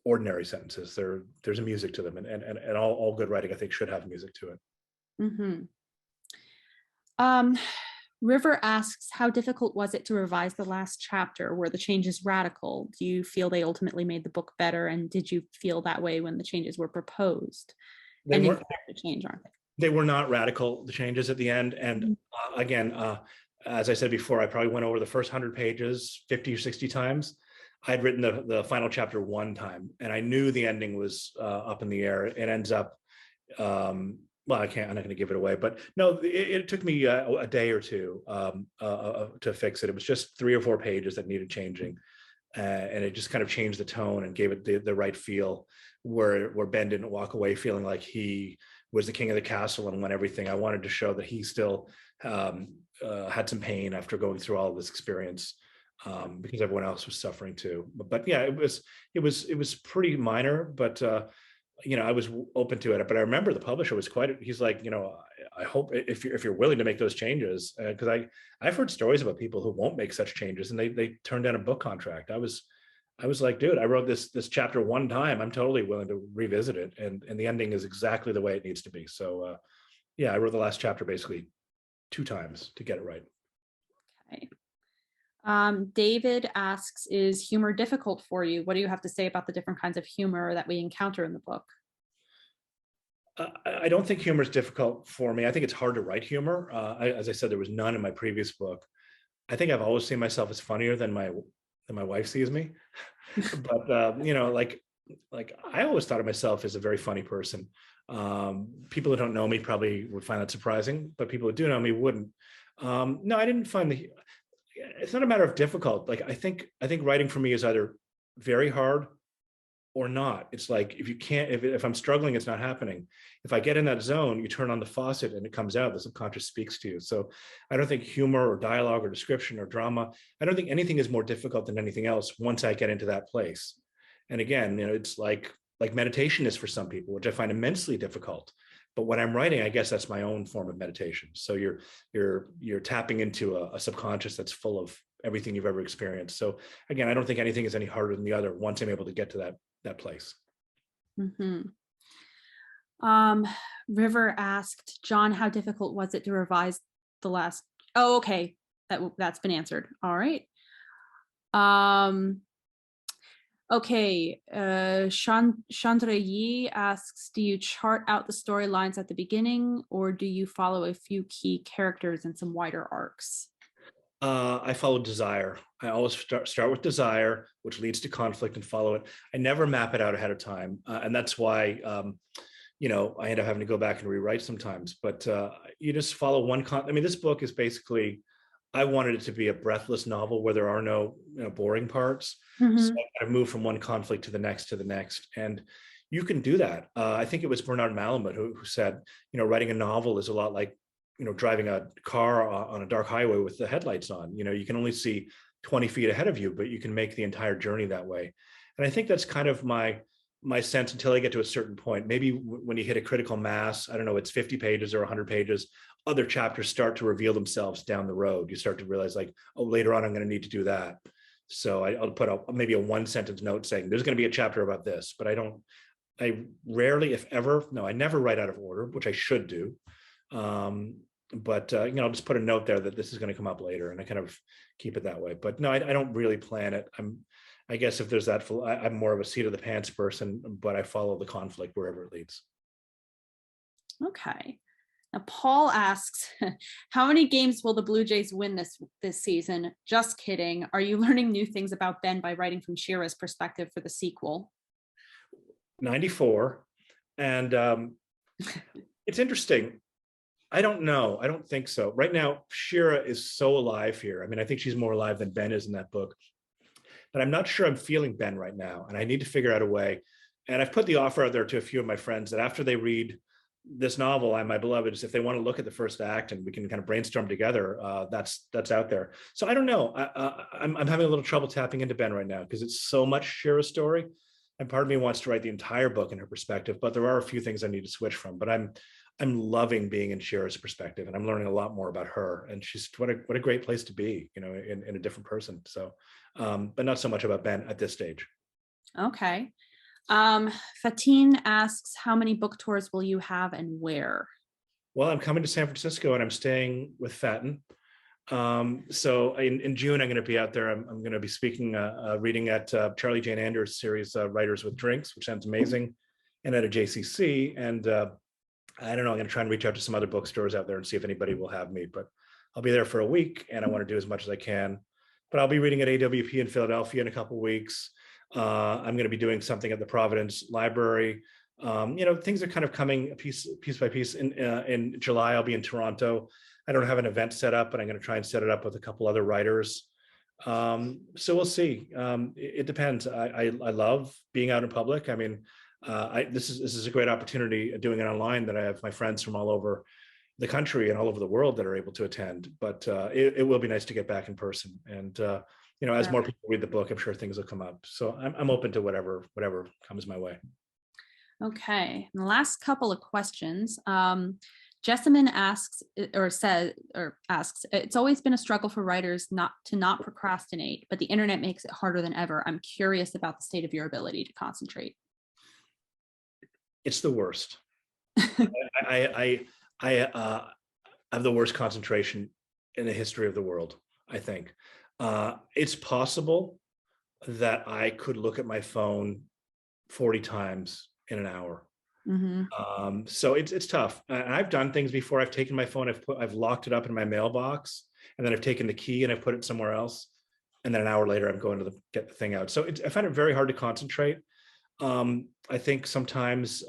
ordinary sentences. There's a music to them, and all good writing, I think, should have music to it. Mm-hmm. River asks, how difficult was it to revise the last chapter? Were the changes radical? Do you feel they ultimately made the book better? And did you feel that way when the changes were proposed? They weren't to change, aren't they? They were not radical, the changes at the end. And again, as I said before, I probably went over the first 100 pages 50 or 60 times. I'd written the final chapter one time, and I knew the ending was up in the air. It ends up, well, I'm not going to give it away, but no, it took me a day or two to fix it. It was just 3 or 4 pages that needed changing. And it just kind of changed the tone and gave it the right feel, where Ben didn't walk away feeling like he was the king of the castle and won everything. I wanted to show that he still had some pain after going through all of this experience, because everyone else was suffering too. But yeah, it was pretty minor, but I was open to it. But I remember the publisher was he's like, I hope if you're willing to make those changes, because I've heard stories about people who won't make such changes and they turn down a book contract. I was like, dude, I wrote this chapter one time. I'm totally willing to revisit it, and the ending is exactly the way it needs to be. So yeah, I wrote the last chapter basically 2 times to get it right. Okay. David asks, is humor difficult for you? What do you have to say about the different kinds of humor that we encounter in the book? I don't think humor is difficult for me. I think it's hard to write humor. As I said, there was none in my previous book. I think I've always seen myself as funnier than my wife sees me. But like I always thought of myself as a very funny person. People who don't know me probably would find that surprising, but people who do know me wouldn't. No, I didn't find it's not a matter of difficult. Like I think writing for me is either very hard or not. It's like, if I'm struggling, it's not happening. If I get in that zone, you turn on the faucet and it comes out, the subconscious speaks to you. So I don't think humor or dialogue or description or drama, I don't think anything is more difficult than anything else once I get into that place. And again, it's like meditation is for some people, which I find immensely difficult. But when I'm writing, I guess that's my own form of meditation. So you're tapping into a subconscious that's full of everything you've ever experienced. So again, I don't think anything is any harder than the other once I'm able to get to that place. Mm-hmm. River asked, Jon, how difficult was it to revise the last? Oh, okay, that's been answered. All right. Okay, Chandra Yi asks, do you chart out the storylines at the beginning, or do you follow a few key characters and some wider arcs? I follow desire. I always start with desire, which leads to conflict, and follow it. I never map it out ahead of time. And that's why, I end up having to go back and rewrite sometimes. But you just follow one. This book is basically, I wanted it to be a breathless novel where there are no boring parts. Mm-hmm. So I move from one conflict to the next. And you can do that. I think it was Bernard Malamud who said, writing a novel is a lot like, driving a car on a dark highway with the headlights on. You can only see 20 feet ahead of you, but you can make the entire journey that way. And I think that's kind of my sense until I get to a certain point. Maybe when you hit a critical mass, I don't know, it's 50 pages or 100 pages, other chapters start to reveal themselves down the road. You start to realize like, oh, later on, I'm going to need to do that. So I'll put maybe a 1-sentence note saying there's going to be a chapter about this, but I rarely, if ever, no, I never write out of order, which I should do. But I'll just put a note there that this is going to come up later, and I kind of keep it that way. But no, I don't really plan it. I guess if there's that, I'm more of a seat of the pants person, but I follow the conflict wherever it leads. Okay. Now Paul asks, how many games will the Blue Jays win this season? Just kidding. Are you learning new things about Ben by writing from Shira's perspective for the sequel? 94, and it's interesting. I don't know. I don't think so. Right now, Shira is so alive here. I mean, I think she's more alive than Ben is in that book, but I'm not sure I'm feeling Ben right now. And I need to figure out a way. And I've put the offer out there to a few of my friends that after they read this novel, "I, My Beloved," is if they want to look at the first act and we can kind of brainstorm together, that's out there. So I don't know. I'm having a little trouble tapping into Ben right now because it's so much Shira's story. And part of me wants to write the entire book in her perspective, but there are a few things I need to switch from. But I'm loving being in Shira's perspective, and I'm learning a lot more about her. And she's what a great place to be, you know, in a different person. So, but not so much about Ben at this stage. Okay. Fatine asks, how many book tours will you have and where? Well, I'm coming to San Francisco and I'm staying with Fatin. So in June, I'm going to be out there. I'm going to be speaking, reading at Charlie Jane Anders' series, Writers with Drinks, which sounds amazing, and at a JCC. And I don't know, I'm going to try and reach out to some other bookstores out there and see if anybody will have me. But I'll be there for a week and I want to do as much as I can. But I'll be reading at AWP in Philadelphia in a couple of weeks. I'm going to be doing something at the Providence Library. You know, things are kind of coming piece by piece. In July, I'll be in Toronto. I don't have an event set up, but I'm going to try and set it up with a couple other writers. So we'll see. It depends. I love being out in public. I mean, this is a great opportunity doing it online, that I have my friends from all over the country and all over the world that are able to attend. But it will be nice to get back in person. And you know, as more people read the book, I'm sure things will come up. So I'm open to whatever comes my way. Okay, and the last couple of questions. Jessamine asks, it's always been a struggle for writers not to procrastinate, but the internet makes it harder than ever. I'm curious about the state of your ability to concentrate. It's the worst. I have the worst concentration in the history of the world, I think. It's possible that I could look at my phone 40 times in an hour. Mm-hmm. So it's tough. And I've done things before. I've taken my phone, I've locked it up in my mailbox, and then I've taken the key and I've put it somewhere else. And then an hour later, I'm going to get the thing out. So I find it very hard to concentrate. I think sometimes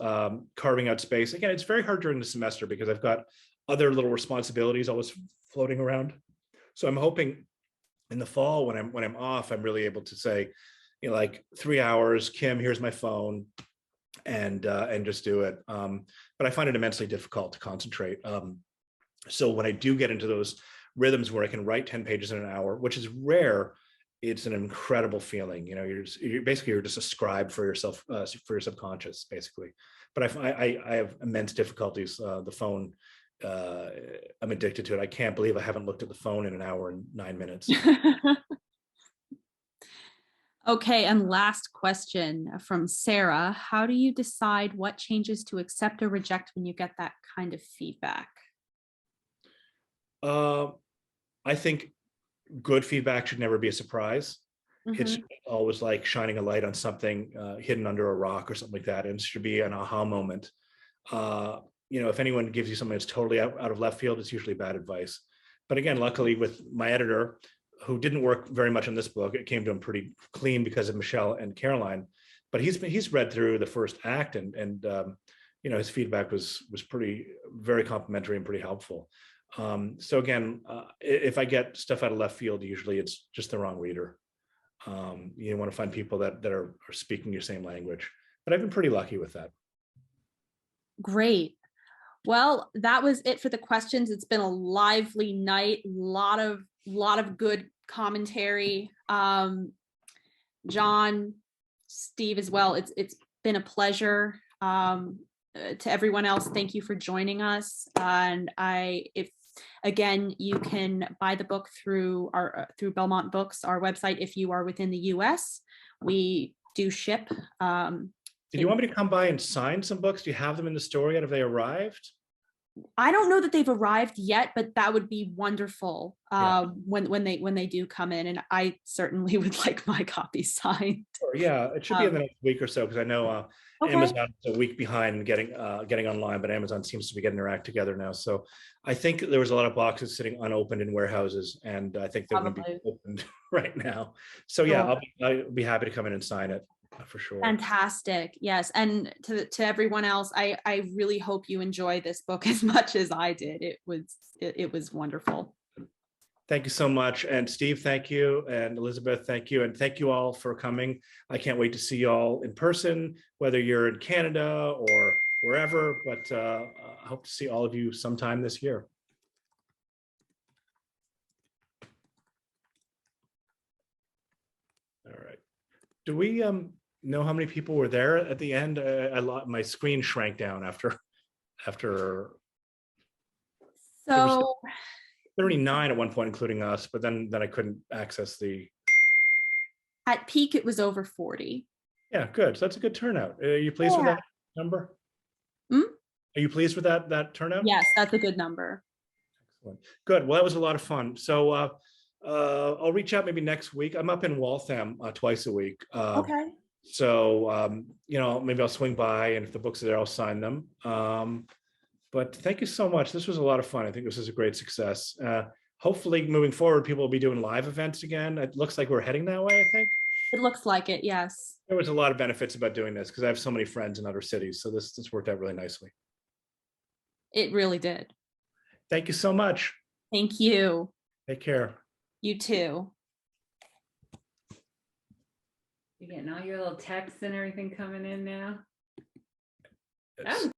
carving out space, again, it's very hard during the semester because I've got other little responsibilities always floating around. So I'm hoping in the fall when I'm off, I'm really able to say, you know, like 3 hours, Kim, here's my phone, and just do it. But I find it immensely difficult to concentrate. So when I do get into those rhythms where I can write 10 pages in an hour, which is rare, it's an incredible feeling. You know, you're basically just a scribe for yourself, for your subconscious, basically. But I have immense difficulties. The phone, I'm addicted to it. I can't believe I haven't looked at the phone in an hour and 9 minutes. Okay, and last question from Sarah. How do you decide what changes to accept or reject when you get that kind of feedback? I think good feedback should never be a surprise. Mm-hmm. It's always like shining a light on something hidden under a rock or something like that. And it should be an aha moment. You know, if anyone gives you something that's totally out of left field, it's usually bad advice. But again, luckily with my editor, who didn't work very much on this book, it came to him pretty clean because of Michelle and Caroline. But he's read through the first act, and you know, his feedback was very complimentary and pretty helpful. So again, if I get stuff out of left field, usually it's just the wrong reader. You want to find people that are speaking your same language. But I've been pretty lucky with that. Great. Well, that was it for the questions. It's been a lively night. Lot of good commentary. Jon, Steve as well. It's been a pleasure. To everyone else, thank you for joining us. And again, you can buy the book through Belmont Books, our website, if you are within the US. We do ship. Did you want me to come by and sign some books? Do you have them in the store yet? Have they arrived? I don't know that they've arrived yet, but that would be wonderful when they do come in, and I certainly would like my copy signed. Sure, yeah, it should be in the next week or so, because I know Amazon is a week behind in getting online, but Amazon seems to be getting their act together now. So I think there was a lot of boxes sitting unopened in warehouses, and I think they're going to be opened right now. So yeah, I'll be happy to come in and sign it. for sure. Fantastic. Yes. And to everyone else, I really hope you enjoy this book as much as I did. It was wonderful. Thank you so much. And Steve, thank you. And Elizabeth, thank you. And thank you all for coming. I can't wait to see you all in person, whether you're in Canada or wherever, but I hope to see all of you sometime this year. All right. Do we know how many people were there at the end? My screen shrank down after So 39 at one point, including us, but then I couldn't access the. at peak, it was over 40. Yeah, good. So that's a good turnout. Are you pleased with that number? Hmm? Are you pleased with that turnout? Yes, that's a good number. Excellent. Good. Well, that was a lot of fun. So I'll reach out maybe next week. I'm up in Waltham twice a week. Okay. So maybe I'll swing by, and if the books are there, I'll sign them. But thank you so much. This was a lot of fun. I think this is a great success. Hopefully, moving forward, people will be doing live events again. It looks like we're heading that way, I think. It looks like it, yes. There was a lot of benefits about doing this because I have so many friends in other cities. So this worked out really nicely. It really did. Thank you so much. Thank you. Take care. You too. You're getting all your little texts and everything coming in now. It's-